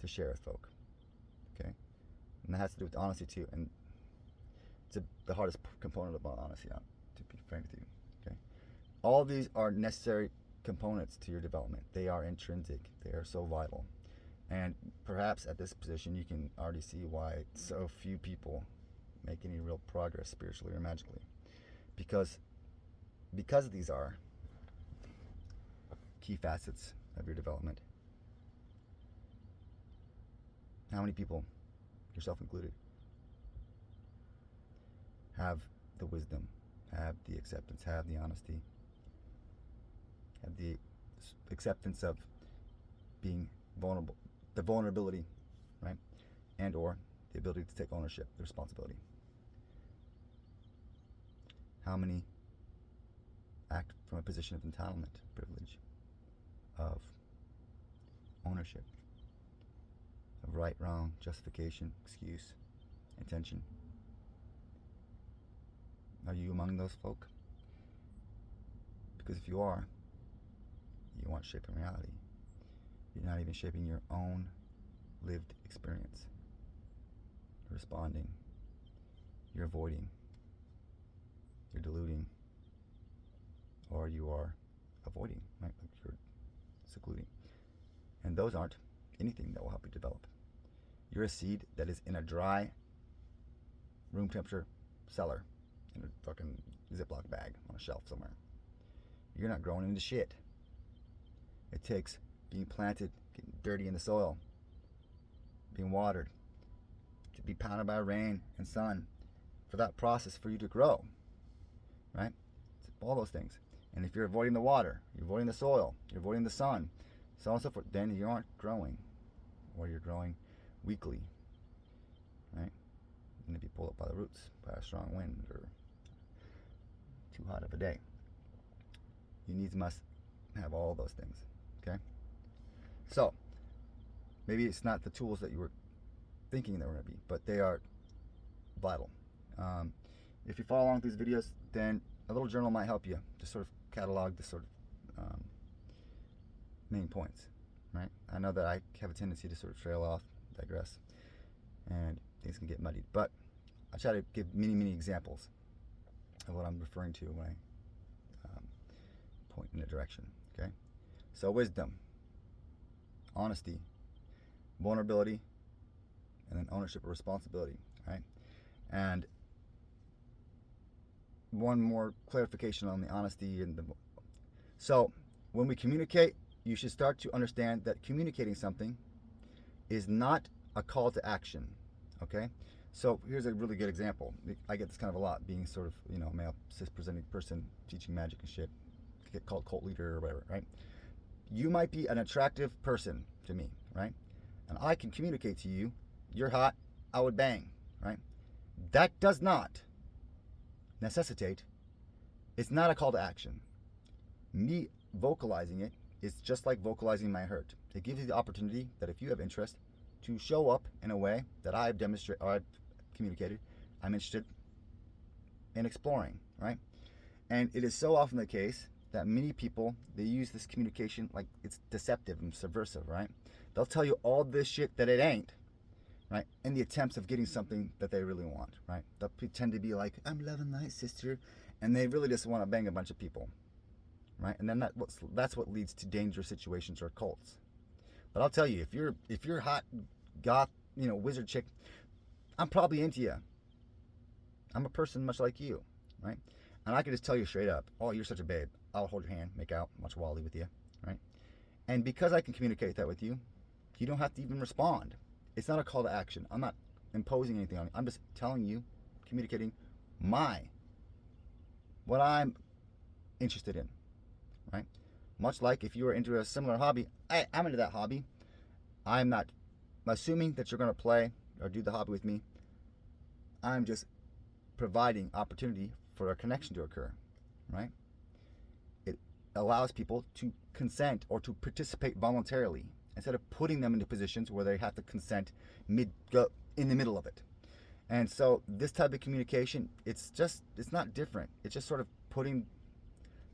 to share with folk. Okay? And that has to do with honesty too. And it's the hardest component of honesty, to be frank with you. Okay? All these are necessary components to your development. They are intrinsic. They are so vital. And perhaps at this position you can already see why so few people make any real progress spiritually or magically. Because these are key facets of your development. How many people, yourself included, have the wisdom, have the acceptance, have the honesty, have the acceptance of being vulnerable, the vulnerability, right? And or the ability to take ownership, the responsibility. How many act from a position of entitlement, privilege, of ownership, of right, wrong, justification, excuse, intention? Are you among those folk? Because if you are, you aren't shaping reality. You're not even shaping your own lived experience. You're responding. You're avoiding. You're deluding. Or you are avoiding, right? Like you're secluding. And those aren't anything that will help you develop. You're a seed that is in a dry, room temperature cellar, in a fucking Ziploc bag on a shelf somewhere. You're not growing into shit. It takes being planted, getting dirty in the soil, being watered, to be pounded by rain and sun, for that process for you to grow, right? It's all those things. And if you're avoiding the water, you're avoiding the soil, you're avoiding the sun, so on and so forth, then you aren't growing, or you're growing weakly, right? And if you pull up by the roots by a strong wind or too hot of a day, you needs must have all those things, okay? So, maybe it's not the tools that you were thinking they were going to be, but they are vital. If you follow along with these videos, then a little journal might help you to sort of catalog the sort of main points, right? I know that I have a tendency to sort of trail off, digress, and things can get muddied, but I try to give many examples of what I'm referring to when I point in a direction, okay? So wisdom, honesty, vulnerability, and then ownership or responsibility, right? And one more clarification on the honesty and the... So when we communicate, you should start to understand that communicating something is not a call to action, okay? So here's a really good example. I get this kind of a lot, being sort of, you know, a male cis-presenting person teaching magic and shit. Get called cult leader or whatever, right? You might be an attractive person to me, right? And I can communicate to you, you're hot, I would bang, right? That does not necessitate, it's not a call to action. Me vocalizing it is just like vocalizing my hurt. It gives you the opportunity that if you have interest to show up in a way that I've demonstrated or I've communicated, I'm interested in exploring, right? And it is so often the case that many people, they use this communication like it's deceptive and subversive, right? They'll tell you all this shit that it ain't, right? In the attempts of getting something that they really want, right? They'll pretend to be like, I'm loving my sister, and they really just want to bang a bunch of people, right? And then that's what leads to dangerous situations or cults. But I'll tell you, if you're hot, goth, you know, wizard chick, I'm probably into you. I'm a person much like you, right? And I can just tell you straight up, oh, you're such a babe. I'll hold your hand, make out, watch Wally with you, right? And because I can communicate that with you, you don't have to even respond. It's not a call to action. I'm not imposing anything on you. I'm just telling you, communicating what I'm interested in, right? Much like if you were into a similar hobby, I'm into that hobby. I'm not assuming that you're going to play or do the hobby with me. I'm just providing opportunity for a connection to occur, right? It allows people to consent or to participate voluntarily instead of putting them into positions where they have to consent in the middle of it. And so this type of communication, it's not different. It's just sort of putting,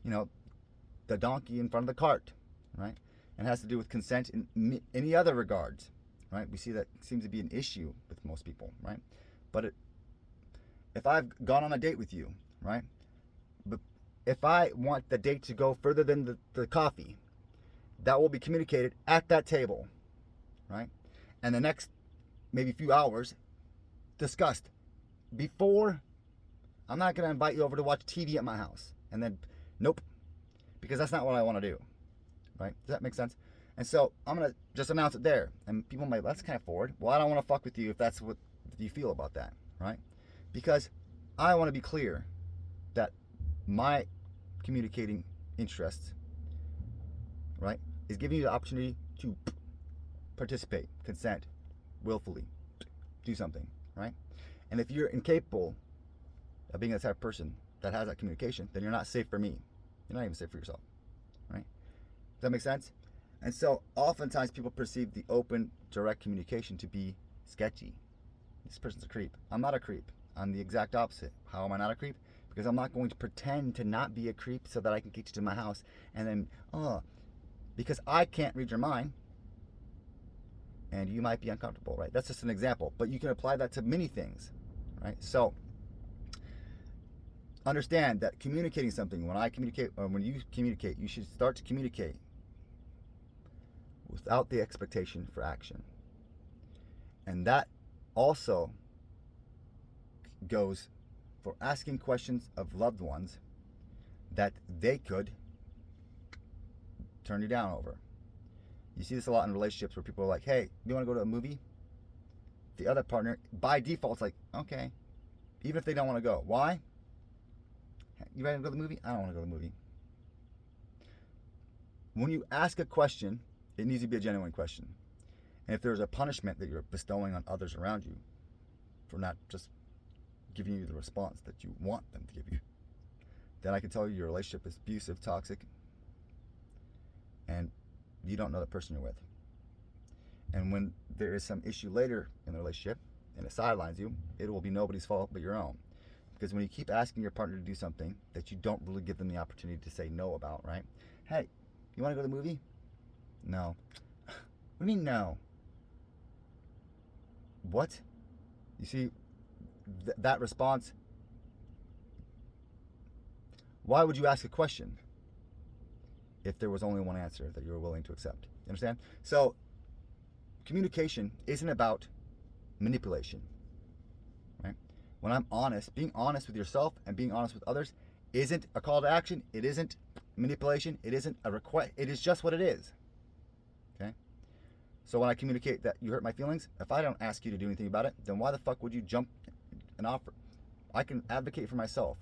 you know, the donkey in front of the cart, right? And it has to do with consent in any other regards, right? We see that seems to be an issue with most people, right? But if I've gone on a date with you, right? But if I want the date to go further than the coffee, that will be communicated at that table, right? And the next maybe few hours discussed before. I'm not going to invite you over to watch TV at my house. And then, nope, because that's not what I want to do, right? Does that make sense? And so I'm going to just announce it there. And people might, that's kind of forward. Well, I don't want to fuck with you if that's what you feel about that, right? Because I want to be clear that my communicating interests right, is giving you the opportunity to participate, consent, willfully, do something, right? And if you're incapable of being that type of person that has that communication, then you're not safe for me. You're not even safe for yourself, right? Does that make sense? And so oftentimes people perceive the open, direct communication to be sketchy. This person's a creep. I'm not a creep. I'm the exact opposite. How am I not a creep? Because I'm not going to pretend to not be a creep so that I can get you to my house and then, because I can't read your mind and you might be uncomfortable, right? That's just an example, but you can apply that to many things, right? So understand that communicating something, when I communicate or when you communicate, you should start to communicate without the expectation for action. And that also goes for asking questions of loved ones that they could turn you down over. You see this a lot in relationships where people are like, hey, you want to go to a movie? The other partner, by default, is like, okay. Even if they don't want to go. Why? You ready to go to the movie? I don't want to go to the movie. When you ask a question, it needs to be a genuine question. And if there's a punishment that you're bestowing on others around you for not just giving you the response that you want them to give you, then I can tell you your relationship is abusive, toxic, and you don't know the person you're with. And when there is some issue later in the relationship and it sidelines you, it will be nobody's fault but your own. Because when you keep asking your partner to do something that you don't really give them the opportunity to say no about, right? Hey, you want to go to the movie? No. What do you mean no? What? You see, that response, why would you ask a question if there was only one answer that you were willing to accept? You understand? So communication isn't about manipulation, right? When I'm honest, being honest with yourself and being honest with others isn't a call to action. It isn't manipulation. It isn't a request. It is just what it is. Okay? So when I communicate that you hurt my feelings, if I don't ask you to do anything about it, then why the fuck would you jump and offer? I can advocate for myself.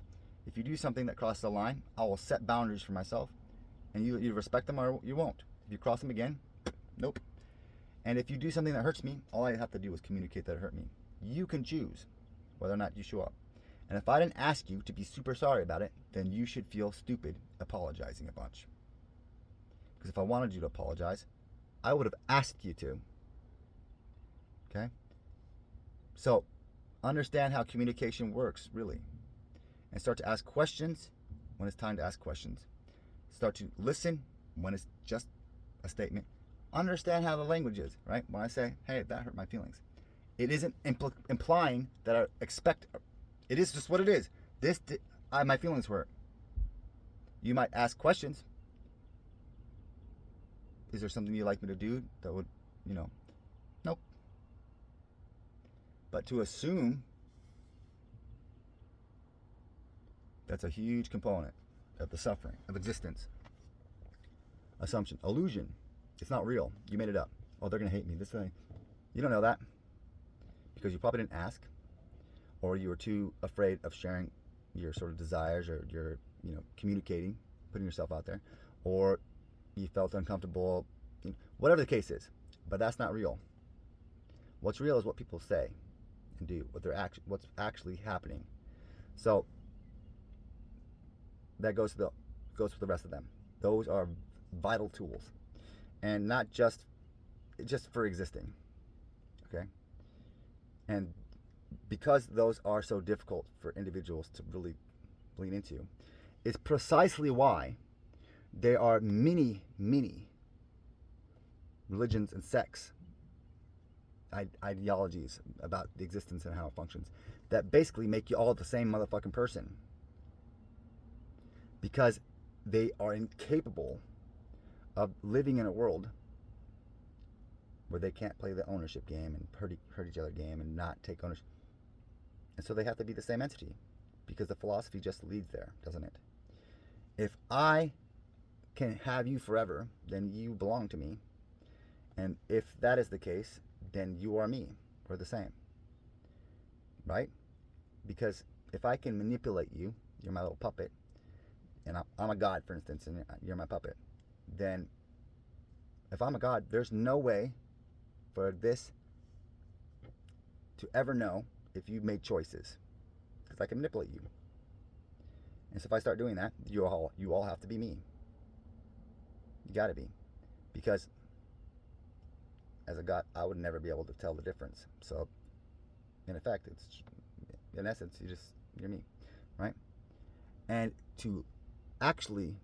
If you do something that crosses the line, I will set boundaries for myself, and you respect them or you won't. If you cross them again, nope. And if you do something that hurts me, all I have to do is communicate that it hurt me. You can choose whether or not you show up. And if I didn't ask you to be super sorry about it, then you should feel stupid apologizing a bunch. Because if I wanted you to apologize, I would have asked you to. Okay? So, understand how communication works, really. And start to ask questions when it's time to ask questions. Start to listen when it's just a statement. Understand how the language is, right? When I say, hey, that hurt my feelings, it isn't implying that I expect. It is just what it is. My feelings hurt. You might ask questions. Is there something you'd like me to do that would, nope. But to assume, that's a huge component of the suffering, of existence. Assumption, illusion. It's not real. You made it up. Oh, they're going to hate me. This thing. You don't know that because you probably didn't ask, or you were too afraid of sharing your sort of desires or your, communicating, putting yourself out there, or you felt uncomfortable, whatever the case is. But that's not real. What's real is what people say and do, what's actually happening. So that goes for the rest of them. Those are vital tools, and not just for existing. Okay, and because those are so difficult for individuals to really lean into, is precisely why there are many religions and sects, ideologies about the existence and how it functions, that basically make you all the same motherfucking person. Because they are incapable of living in a world where they can't play the ownership game and hurt each other game and not take ownership. And so they have to be the same entity, because the philosophy just leads there, doesn't it? If I can have you forever, then you belong to me. And if that is the case, then you are me. We're the same. Right? Because if I can manipulate you, you're my little puppet, and I'm a god, for instance, and you're my puppet, then If I'm a God, there's no way for this to ever know if you've made choices, because I can manipulate you. And so if I start doing that, you all have to be me. You got to be, because as a God, I would never be able to tell the difference. So, in effect, in essence, you're me, right? And to actually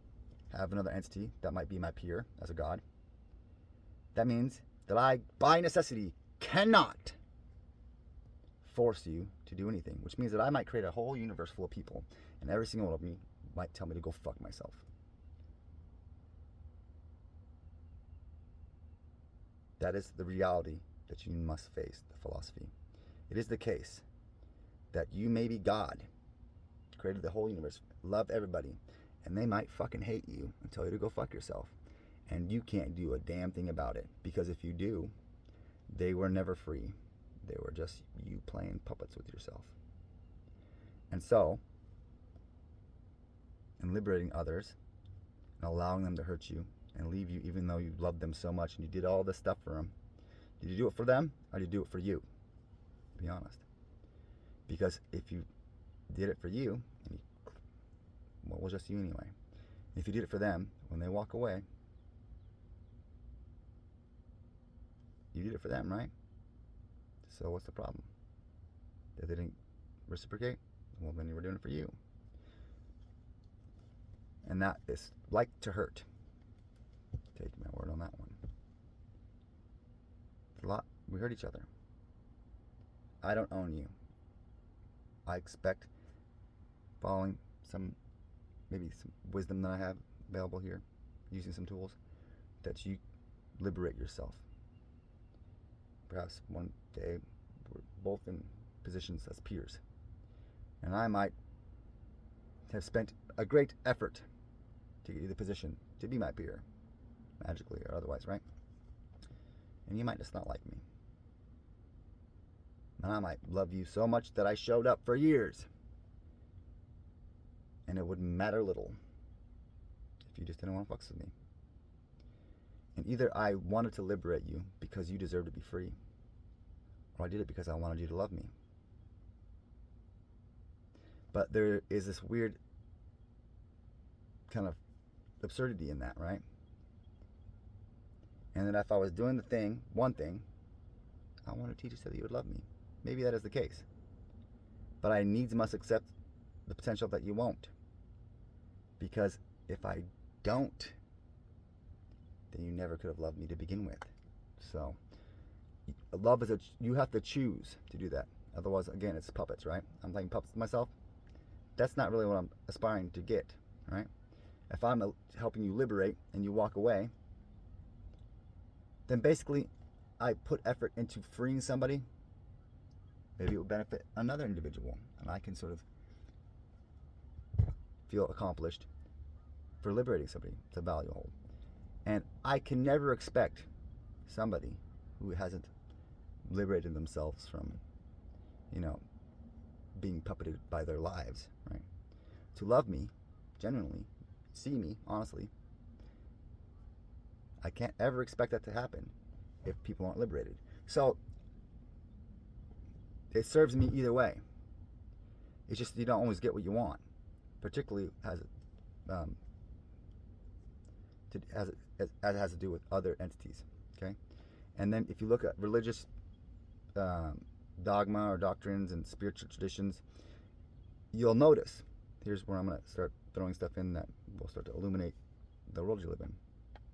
have another entity that might be my peer as a God, that means that I, by necessity, cannot force you to do anything, which means that I might create a whole universe full of people, and every single one of me might tell me to go fuck myself. That is the reality that you must face, the philosophy. It is the case that you may be God, created the whole universe, love everybody, and they might fucking hate you and tell you to go fuck yourself. And you can't do a damn thing about it, because if you do, they were never free. They were just you playing puppets with yourself. And so, in liberating others and allowing them to hurt you and leave you even though you loved them so much and you did all this stuff for them, did you do it for them or did you do it for you? Be honest. Because if you did it for you, well, it was just you anyway. If you did it for them, when they walk away, you did it for them, right? So what's the problem? That they didn't reciprocate? Well, then you were doing it for you. And that is like to hurt. Take my word on that one. It's a lot. We hurt each other. I don't own you. I expect, following maybe some wisdom that I have available here, using some tools, that you liberate yourself. Perhaps one day we're both in positions as peers, and I might have spent a great effort to get you the position to be my peer, magically or otherwise, right? And you might just not like me. And I might love you so much that I showed up for years, and it would matter little if you just didn't want to fuck with me. And either I wanted to liberate you because you deserve to be free, or I did it because I wanted you to love me. But there is this weird kind of absurdity in that, right? And that if I was doing one thing, I want to teach you so that you would love me. Maybe that is the case. But I needs must accept the potential that you won't. Because if I don't, then you never could have loved me to begin with. So, love is you have to choose to do that. Otherwise, again, it's puppets, right? I'm playing puppets with myself. That's not really what I'm aspiring to get, right? If I'm helping you liberate and you walk away, then basically I put effort into freeing somebody. Maybe it will benefit another individual, and I can sort of feel accomplished for liberating somebody. It's a value hold. And I can never expect somebody who hasn't liberated themselves from, being puppeted by their lives, right, to love me genuinely, see me honestly. I can't ever expect that to happen if people aren't liberated. So it serves me either way. It's just you don't always get what you want, particularly as it has to do with other entities. Okay, and then if you look at religious dogma or doctrines and spiritual traditions, you'll notice. Here's where I'm going to start throwing stuff in that will start to illuminate the world you live in,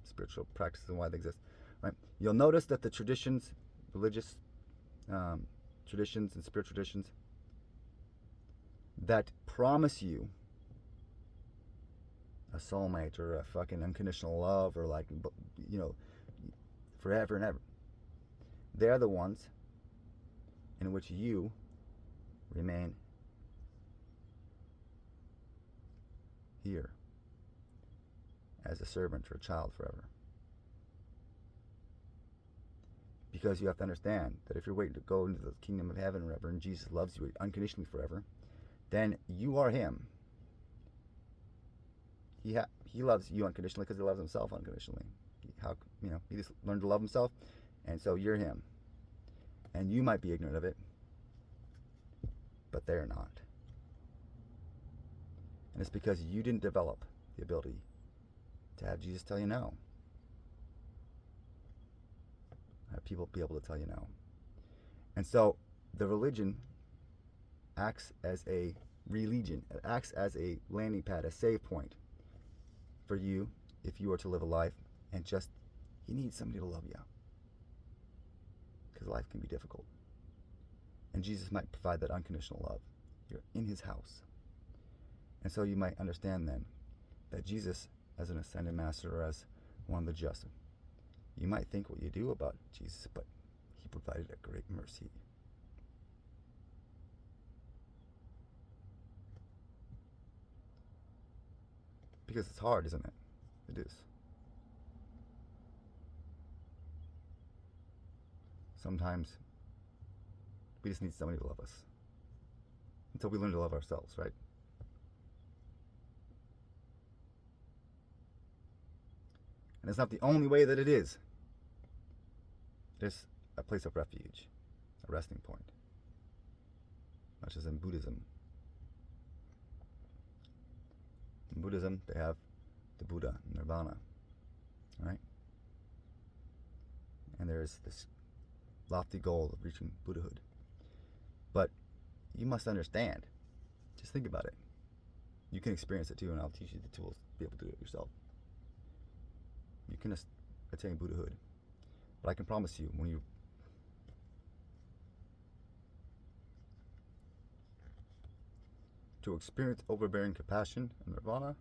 spiritual practices and why they exist. Right? You'll notice that the traditions, religious traditions and spiritual traditions that promise you a soulmate or a fucking unconditional love or forever and ever, they're the ones in which you remain here as a servant or a child forever. Because you have to understand that if you're waiting to go into the kingdom of heaven forever and Jesus loves you unconditionally forever, then you are him. He loves you unconditionally because he loves himself unconditionally. How, he just learned to love himself, and so you're him. And you might be ignorant of it, but they're not. And it's because you didn't develop the ability to have Jesus tell you no. Have people be able to tell you no. And so the religion acts as a religion. It acts as a landing pad, a save point for you if you are to live a life and just, you need somebody to love you. Because life can be difficult. And Jesus might provide that unconditional love. You're in his house. And so you might understand then that Jesus, as an ascended master or as one of the just, you might think what you do about Jesus, but he provided a great mercy. Because it's hard, isn't it? It is. Sometimes we just need somebody to love us. Until we learn to love ourselves, right? And it's not the only way that it is. It's a place of refuge, a resting point. Much as in Buddhism. In Buddhism, they have the Buddha, Nirvana, right? And there's this lofty goal of reaching Buddhahood. But you must understand, just think about it. You can experience it too, and I'll teach you the tools to be able to do it yourself. You can attain Buddhahood. But I can promise you, when you to experience overbearing compassion and nirvana,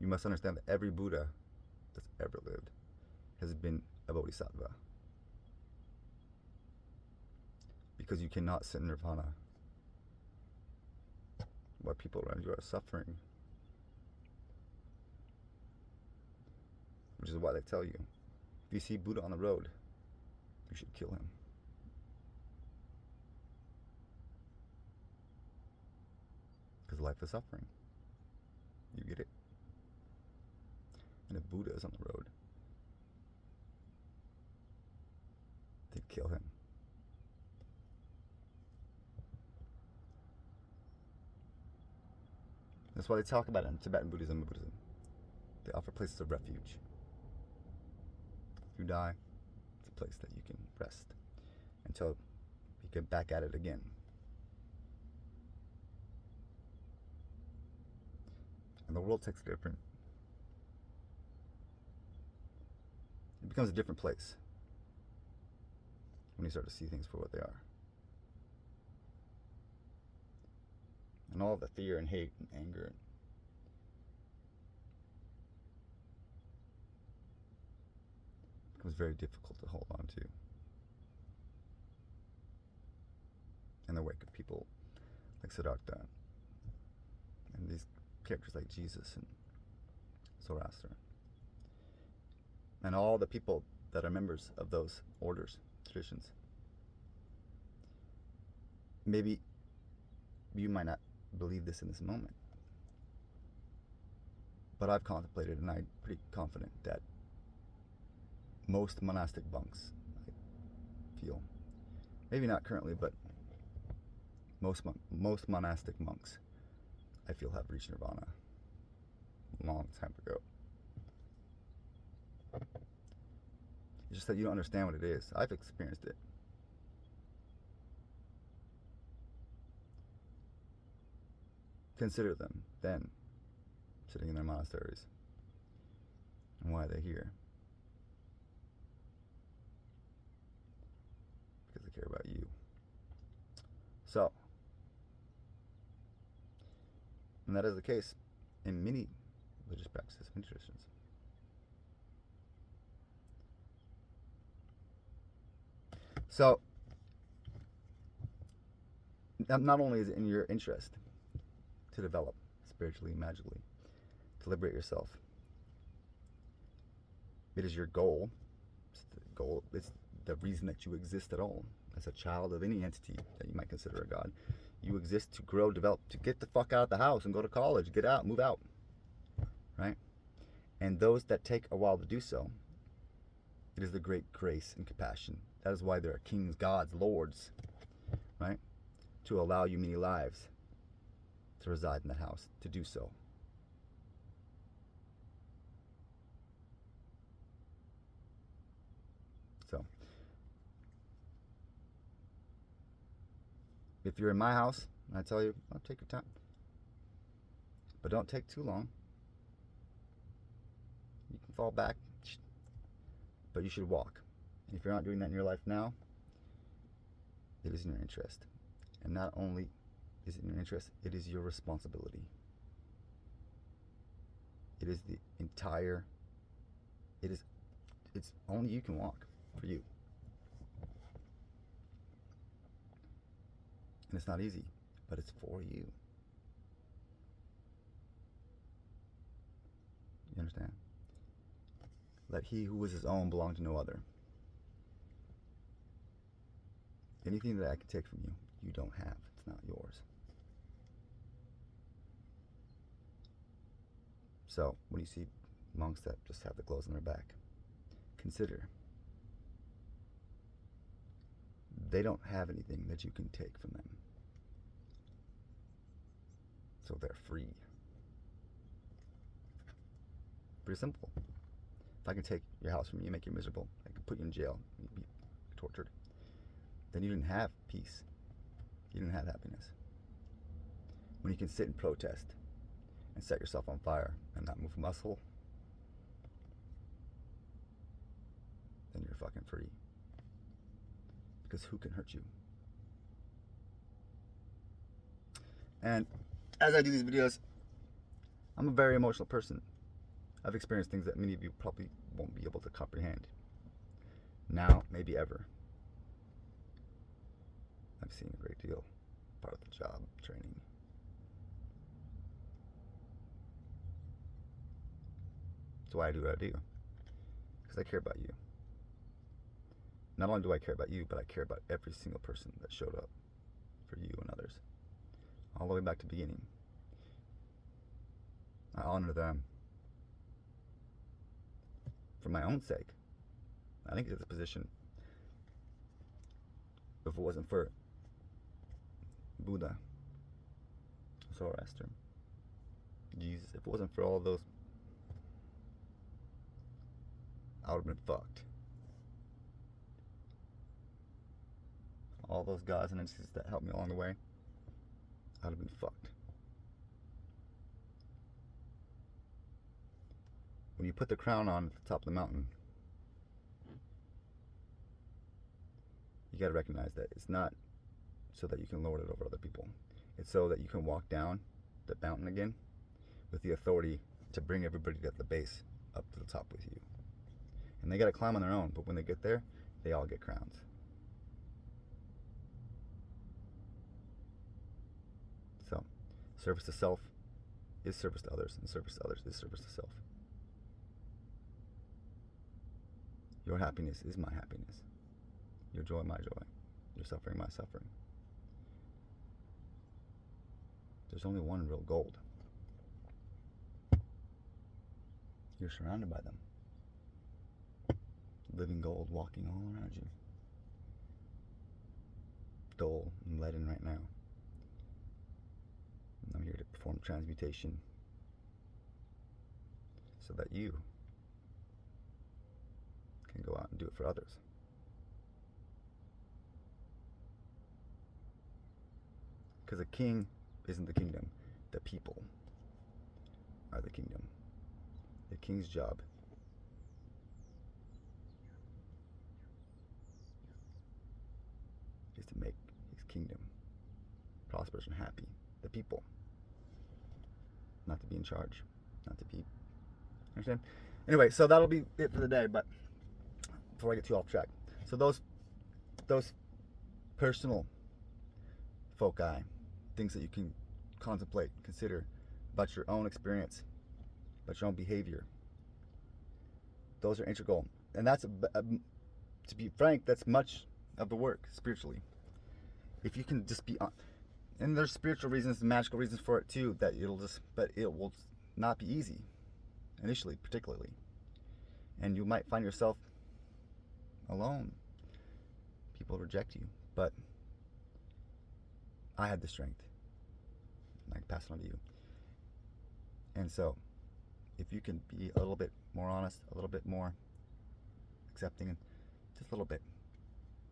you must understand that every Buddha that's ever lived has been a bodhisattva. Because you cannot sit in nirvana while people around you are suffering. Which is why they tell you, if you see Buddha on the road, you should kill him. Because life is suffering. You get it? And if Buddha is on the road, then kill him. That's why they talk about it in Tibetan Buddhism and Buddhism. They offer places of refuge. If you die, it's a place that you can rest until you get back at it again. And the world takes a different, it becomes a different place when you start to see things for what they are. And all the fear and hate and anger becomes very difficult to hold on to in the wake of people like Siddhartha and these characters like Jesus and Zoroaster and all the people that are members of those orders, traditions. Maybe you might not believe this in this moment, but I've contemplated and I'm pretty confident that most monastic monks, I feel, maybe not currently, but most monastic monks, I feel, have reached nirvana a long time ago. It's just that you don't understand what it is. I've experienced it. Consider them then sitting in their monasteries and why they're here. Because they care about you. So, and that is the case in many religious practices, many traditions. So, not only is it in your interest to develop spiritually, magically, to liberate yourself, it is your goal. It's the reason that you exist at all. As a child of any entity that you might consider a god, you exist to grow, develop, to get the fuck out of the house and go to college, get out, move out, right? And those that take a while to do so, it is the great grace and compassion. That is why there are kings, gods, lords, right? To allow you many lives to reside in the house, to do so. So, if you're in my house, and I tell you, I'll take your time. But don't take too long. You can fall back, but you should walk. And if you're not doing that in your life now, it is in your interest. And not only is it in your interest, it is your responsibility. It is the entire, it's only you can walk for you. And it's not easy, but it's for you. You understand? Let he who is his own belong to no other. Anything that I can take from you, you don't have. It's not yours. So, when you see monks that just have the clothes on their back, consider they don't have anything that you can take from them. So they're free. Pretty simple. If I can take your house from you, make you miserable, I can put you in jail, you'd be tortured, then you didn't have peace. You didn't have happiness. When you can sit and protest and set yourself on fire and not move a muscle, then you're fucking free. Because who can hurt you? And as I do these videos, I'm a very emotional person. I've experienced things that many of you probably won't be able to comprehend. Now, maybe ever. I've seen a great deal. Part of the job, training. That's why I do what I do. Because I care about you. Not only do I care about you, but I care about every single person that showed up for you and others. All the way back to the beginning. I honor them. For my own sake. I think it's a position. If it wasn't for Buddha, Zoroaster, Jesus, if it wasn't for all those, I would have been fucked. All those gods and entities that helped me along the way, I would have been fucked. When you put the crown on at the top of the mountain, you got to recognize that it's not so that you can lord it over other people. It's so that you can walk down the mountain again with the authority to bring everybody at the base up to the top with you. And they got to climb on their own, but when they get there, they all get crowns. So, service to self is service to others, and service to others is service to self. Your happiness is my happiness. Your joy, my joy. Your suffering, my suffering. There's only one real gold. You're surrounded by them. Living gold walking all around you. Dull and leaden right now. And I'm here to perform transmutation so that you can go out and do it for others. Because a king isn't the kingdom. The people are the kingdom. The king's job is to make his kingdom prosperous and happy. The people. Not to be in charge. Not to be... Understand? Anyway, so that'll be it for the day, but before I get too off track. So those personal foci, things that you can contemplate, consider about your own experience, about your own behavior, those are integral. And that's, to be frank, that's much of the work spiritually. If you can just be on, and there's spiritual reasons and magical reasons for it too, that but it will not be easy. initially, particularly. And you might find yourself alone. People reject you. But I had the strength. I can pass it on to you. And so, if you can be a little bit more honest, a little bit more accepting, and just a little bit,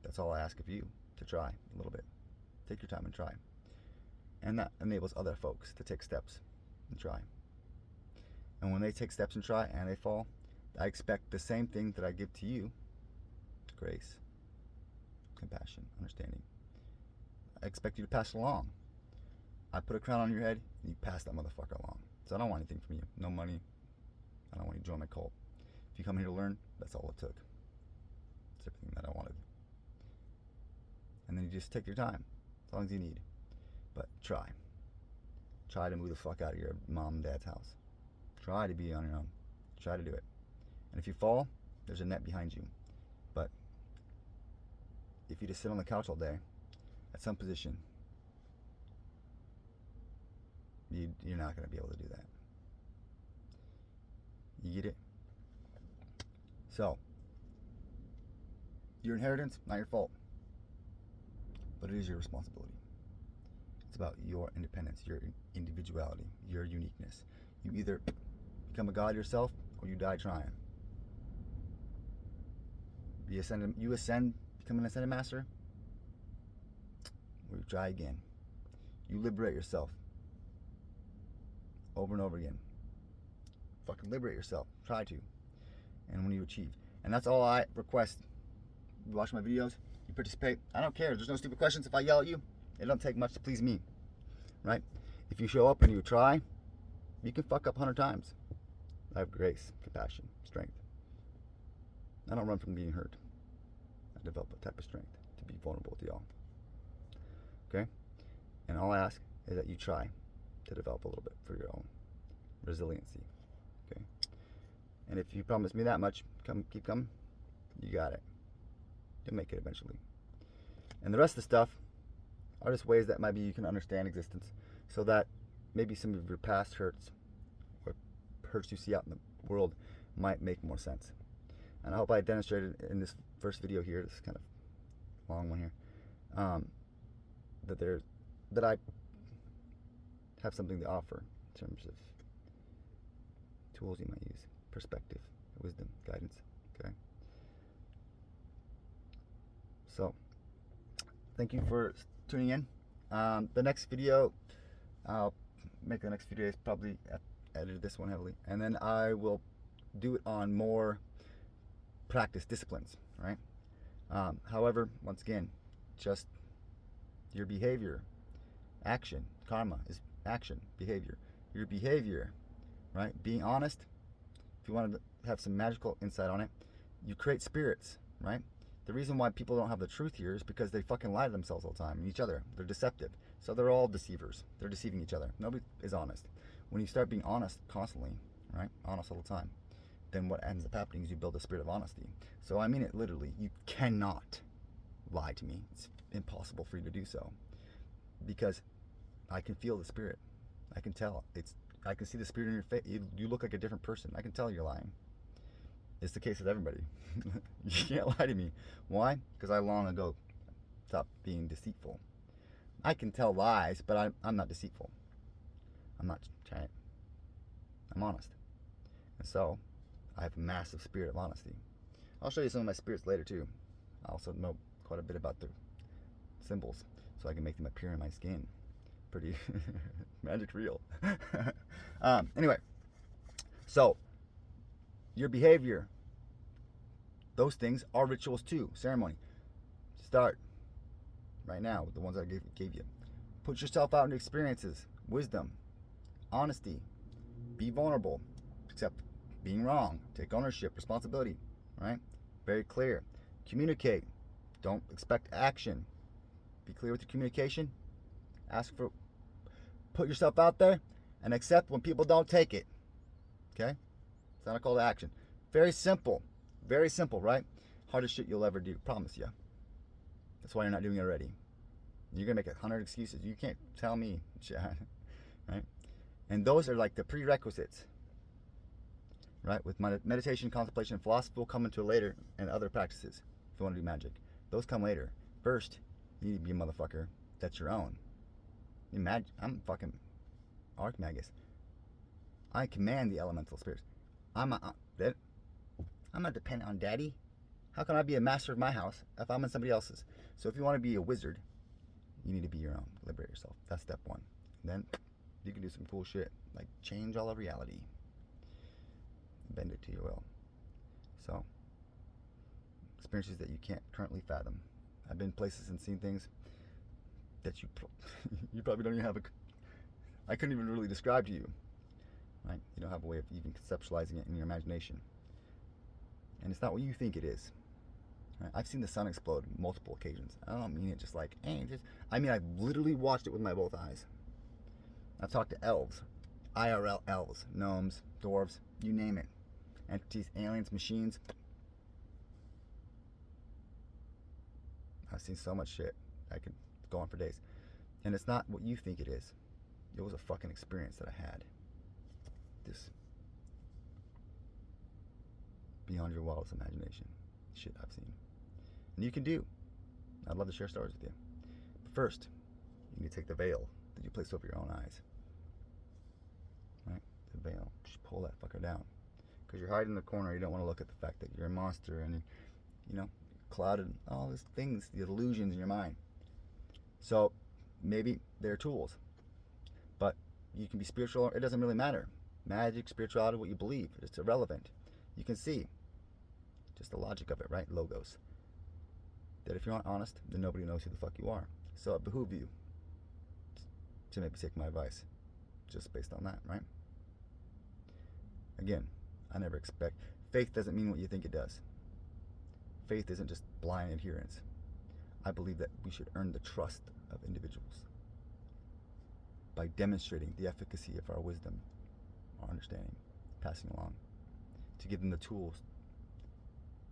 that's all I ask of you, to try a little bit. Take your time and try. And that enables other folks to take steps and try. And when they take steps and try and they fall, I expect the same thing that I give to you: grace, compassion, understanding. I expect you to pass it along. I put a crown on your head, and you pass that motherfucker along. So I don't want anything from you. No money. I don't want you to join my cult. If you come here to learn, that's all it took. It's everything that I wanted. And then you just take your time, as long as you need. But try. Try to move the fuck out of your mom and dad's house. Try to be on your own. Try to do it. And if you fall, there's a net behind you. But if you just sit on the couch all day, at some position, you're not going to be able to do that. You get it? So, your inheritance, not your fault. But it is your responsibility. It's about your independence, your individuality, your uniqueness. You either become a god yourself, or you die trying. You ascend, become an ascended master, or you try again. You liberate yourself over and over again. Fucking liberate yourself. Try to. And when you achieve. And that's all I request. You watch my videos, you participate. I don't care. There's no stupid questions. If I yell at you, it don't take much to please me. Right? If you show up and you try, you can fuck up 100 times. I have grace, compassion, strength. I don't run from being hurt. I develop a type of strength to be vulnerable to y'all. Okay? And all I ask is that you try to develop a little bit for your own resiliency. Okay? And if you promise me that much, keep coming, you got it. You'll make it eventually. And the rest of the stuff are just ways that maybe you can understand existence, so that maybe some of your past hurts, or hurts you see out in the world, might make more sense. And I hope I demonstrated in this first video here, this kind of long one here, that I have something to offer in terms of tools you might use, perspective, wisdom, guidance. Okay. So, thank you for tuning in. The next video, I'll make the next few days, probably edit this one heavily, and then I will do it on more practice disciplines, right? However, once again, just your behavior, action, karma is action, behavior. Your behavior, right? Being honest, if you want to have some magical insight on it, you create spirits, right? The reason why people don't have the truth here is because they fucking lie to themselves all the time and each other. They're deceptive. So they're all deceivers. They're deceiving each other. Nobody is honest. When you start being honest constantly, right? Honest all the time, then what ends up happening is you build a spirit of honesty. So I mean it literally. You cannot lie to me. It's impossible for you to do so, because I can feel the spirit. I can tell. I can see the spirit in your face. You look like a different person. I can tell you're lying. It's the case with everybody. You can't lie to me. Why? Because I long ago stopped being deceitful. I can tell lies, but I'm not deceitful. I'm not trying. I'm honest. And so, I have a massive spirit of honesty. I'll show you some of my spirits later too. I also know quite a bit about the symbols, so I can make them appear in my skin. Pretty magic real. Anyway, so your behavior, those things are rituals too. Ceremony. Start right now with the ones I gave you. Put yourself out into experiences, wisdom, honesty, be vulnerable, accept being wrong, take ownership, responsibility, right? Very clear. Communicate. Don't expect action. Be clear with your communication. Put yourself out there and accept when people don't take it. Okay? It's not a call to action. Very simple, right? Hardest shit you'll ever do, promise you. That's why you're not doing it already. You're gonna make 100 excuses. You can't tell me, right? And those are like the prerequisites right? With meditation, contemplation, and philosophy will come into it later, and other practices if you want to do magic. Those come later. First, you need to be a motherfucker that's your own. I'm fucking Archmagus. I command the elemental spirits. I'm not dependent on daddy. How can I be a master of my house if I'm in somebody else's? So if you want to be a wizard, you need to be your own. Liberate yourself. That's step one. And then you can do some cool shit, like change all of reality. Bend it to your will. So, experiences that you can't currently fathom. I've been places and seen things that you probably don't even have I couldn't even really describe to you. Right? You don't have a way of even conceptualizing it in your imagination. And it's not what you think it is. Right? I've seen the sun explode multiple occasions. I don't mean it just like, hey, I mean, I've literally watched it with my both eyes. I've talked to elves, IRL elves, gnomes, dwarves, you name it. Entities, aliens, machines. I've seen so much shit. I could go on for days. And it's not what you think it is. It was a fucking experience that I had. This beyond your wildest imagination shit I've seen. And you can do. I'd love to share stories with you. But first, you need to take the veil that you place over your own eyes. Right? The veil. Just pull that fucker down. Because you're hiding in the corner, you don't want to look at the fact that you're a monster and, clouded, all these things, the illusions in your mind. So, maybe they're tools. But you can be spiritual, it doesn't really matter. Magic, spirituality, what you believe, it's irrelevant. You can see just the logic of it, right? Logos. That if you're not honest, then nobody knows who the fuck you are. So it behooves you to maybe take my advice just based on that, right? Again, I never expect. Faith doesn't mean what you think it does. Faith isn't just blind adherence. I believe that we should earn the trust of individuals by demonstrating the efficacy of our wisdom, our understanding, passing along, to give them the tools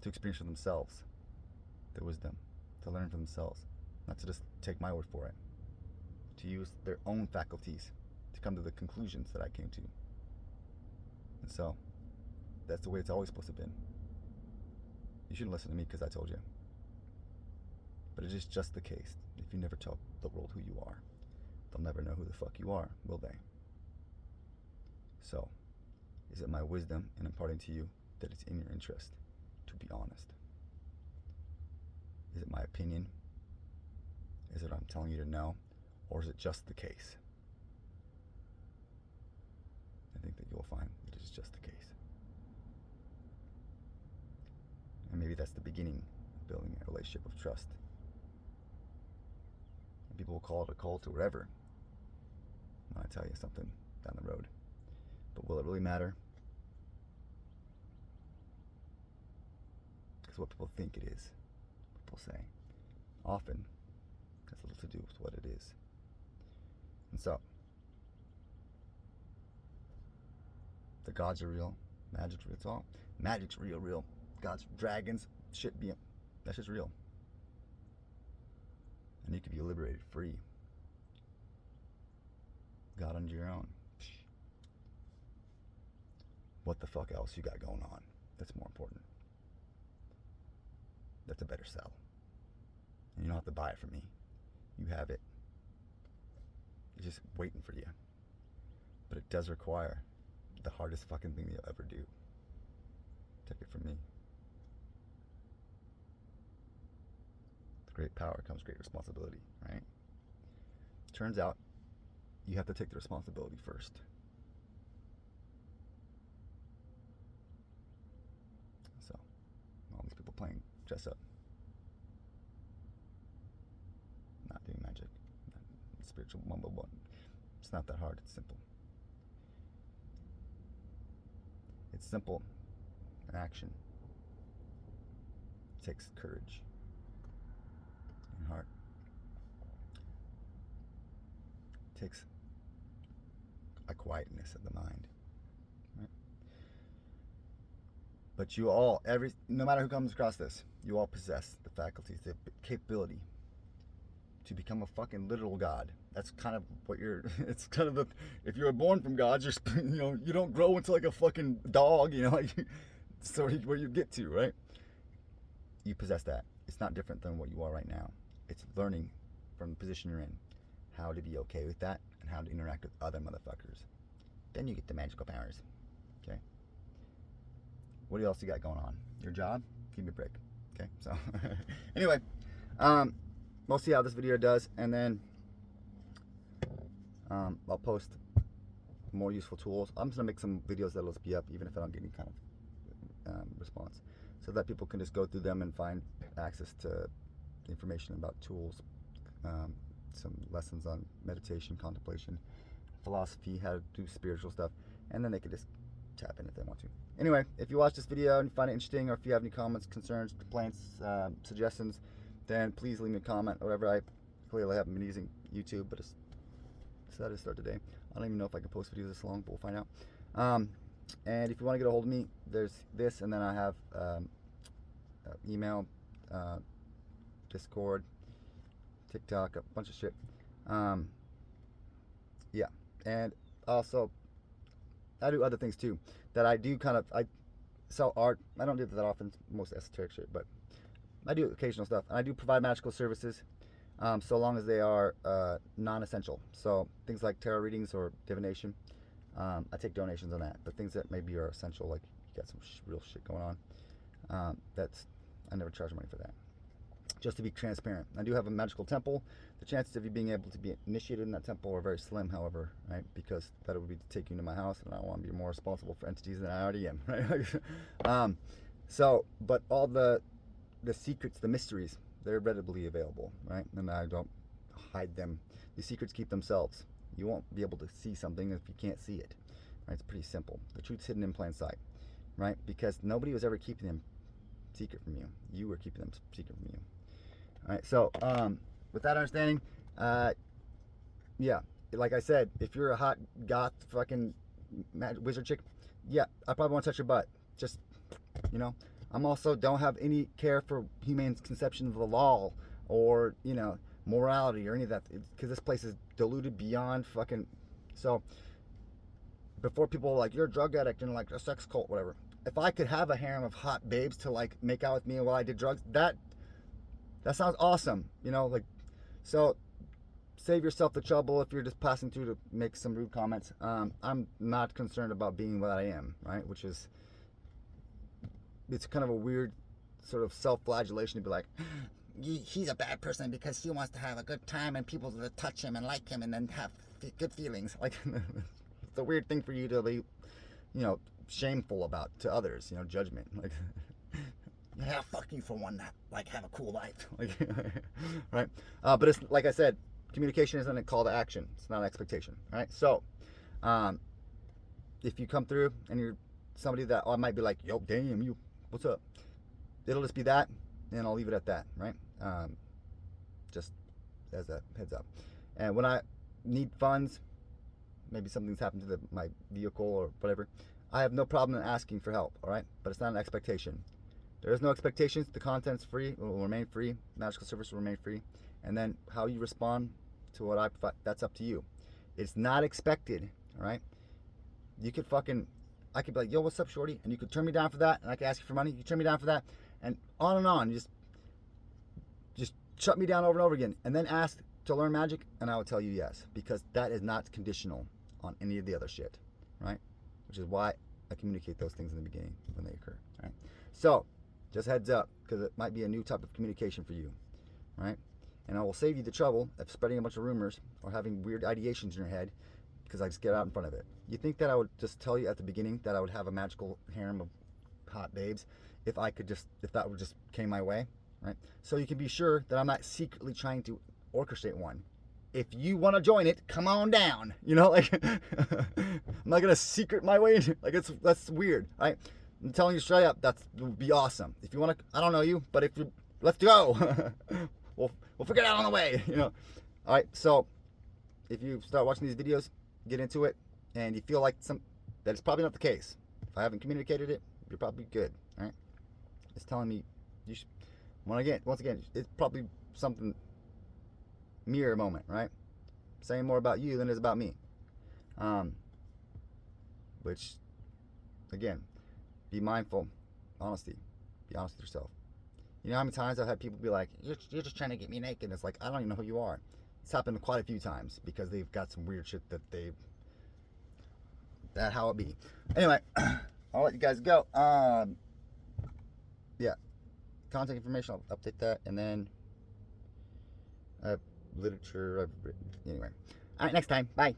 to experience for themselves their wisdom, to learn for themselves, not to just take my word for it, to use their own faculties to come to the conclusions that I came to. And so, that's the way it's always supposed to have been. You shouldn't listen to me because I told you. But it is just the case. If you never tell the world who you are, they'll never know who the fuck you are, will they? So, is it my wisdom in imparting to you that it's in your interest to be honest? Is it my opinion? Is it what I'm telling you to know? Or is it just the case? I think that you'll find that it is just the case. And maybe that's the beginning of building a relationship of trust. And people will call it a cult or whatever when I tell you something down the road. But will it really matter? Because what people think it is, people say, often has little to do with what it is. And so, the gods are real, magic's real, it's all. Magic's real. Gods, dragons, shit, that's just real. And you can be liberated, free. God under your own. What the fuck else you got going on? That's more important. That's a better sell. And you don't have to buy it from me. You have it. It's just waiting for you. But it does require the hardest fucking thing you'll ever do. Take it from me. With great power comes great responsibility, right? Turns out you have to take the responsibility first. So, all these people playing dress up, not doing magic, not spiritual mumbo button. It's not that hard, it's simple. It's simple in action. It takes courage and heart. It takes a quietness of the mind. Right? But you all, no matter who comes across this, you all possess the faculties, the capability to become a fucking literal god. That's kind of what you're. It's kind of the. If you're born from gods, you're you don't grow into like a fucking dog. Like sort of where you get to, right? You possess that. It's not different than what you are right now. It's learning from the position you're in how to be okay with that and how to interact with other motherfuckers. Then you get the magical powers. Okay. What else you got going on? Your job? Give me a break. Okay. So anyway, we'll see how this video does, and then I'll post more useful tools. I'm just gonna make some videos that'll just be up even if I don't get any kind of response, so that people can just go through them and find access to information about tools, some lessons on meditation, contemplation, philosophy, how to do spiritual stuff, and then they can just tap in if they want to. Anyway, if you watch this video and you find it interesting, or if you have any comments, concerns, complaints, suggestions, then please leave me a comment or whatever. I clearly haven't been using YouTube, but it's decided to start today. I don't even know if I can post videos this long, but we'll find out. And if you want to get a hold of me, there's this, and then I have email, Discord, TikTok, a bunch of shit. Yeah, and also I do other things too that I do I sell art. I don't do that often, most esoteric shit, but I do occasional stuff, and I do provide magical services, so long as they are non-essential. So things like tarot readings or divination, I take donations on that. But things that maybe are essential, like you got some real shit going on, I never charge money for that. Just to be transparent, I do have a magical temple. The chances of you being able to be initiated in that temple are very slim, however, right? Because that would be to take you into my house, and I want to be more responsible for entities than I already am, right? But all the secrets, the mysteries, they're readily available, right? And I don't hide them. These secrets keep themselves. You won't be able to see something if you can't see it, right? It's pretty simple. The truth's hidden in plain sight, right? Because nobody was ever keeping them secret from you. You were keeping them secret from you. All right, so with that understanding, yeah, like I said, if you're a hot goth fucking wizard chick, yeah, I probably won't touch your butt. Just, I'm also don't have any care for humane conception of the law or, morality or any of that, because this place is diluted beyond fucking. So before people are like, you're a drug addict and like a sex cult, whatever. If I could have a harem of hot babes to like make out with me while I did drugs, that sounds awesome, so save yourself the trouble if you're just passing through to make some rude comments. I'm not concerned about being what I am, right? It's kind of a weird sort of self-flagellation to be like, he's a bad person because he wants to have a good time and people to touch him and like him and then have good feelings. Like, it's a weird thing for you to be, shameful about to others, judgment. Like, yeah, fuck you for one that like have a cool life, right? But it's like I said, communication isn't a call to action. It's not an expectation, right? So, if you come through and you're somebody that I might be like, yo, damn you, what's up? It'll just be that, and I'll leave it at that, right? Just as a heads up. And when I need funds, maybe something's happened to my vehicle or whatever, I have no problem in asking for help, all right? But it's not an expectation. There is no expectations. The content's free, will remain free. Magical service will remain free. And then how you respond to what I provide, that's up to you. It's not expected, all right? You could I could be like, yo, what's up, shorty? And you could turn me down for that, and I could ask you for money. You turn me down for that, and on. You just shut me down over and over again, and then ask to learn magic, and I would tell you yes, because that is not conditional on any of the other shit, right? Which is why I communicate those things in the beginning when they occur, right? So, just heads up, because it might be a new type of communication for you, right? And I will save you the trouble of spreading a bunch of rumors or having weird ideations in your head, because I just get out in front of it. You think that I would just tell you at the beginning that I would have a magical harem of hot babes if that would just came my way, right? So you can be sure that I'm not secretly trying to orchestrate one. If you want to join it, come on down. I'm not gonna secret my way into, that's weird, right? I'm telling you straight up, that would be awesome. If you want to, I don't know you, but let's go. we'll figure it out on the way, All right, so if you start watching these videos, get into it, and you feel like that it's probably not the case. If I haven't communicated it, you're probably good, all right? It's telling me you should, once again, it's probably something mirror moment, right? Saying more about you than it is about me. Which, again, be mindful, honesty. Be honest with yourself. You know how many times I've had people be like, you're just trying to get me naked. And it's like, I don't even know who you are. It's happened quite a few times because they've got some weird shit that how it be. Anyway, I'll let you guys go. Yeah. Contact information, I'll update that. And then literature I've written. Anyway. All right, next time. Bye.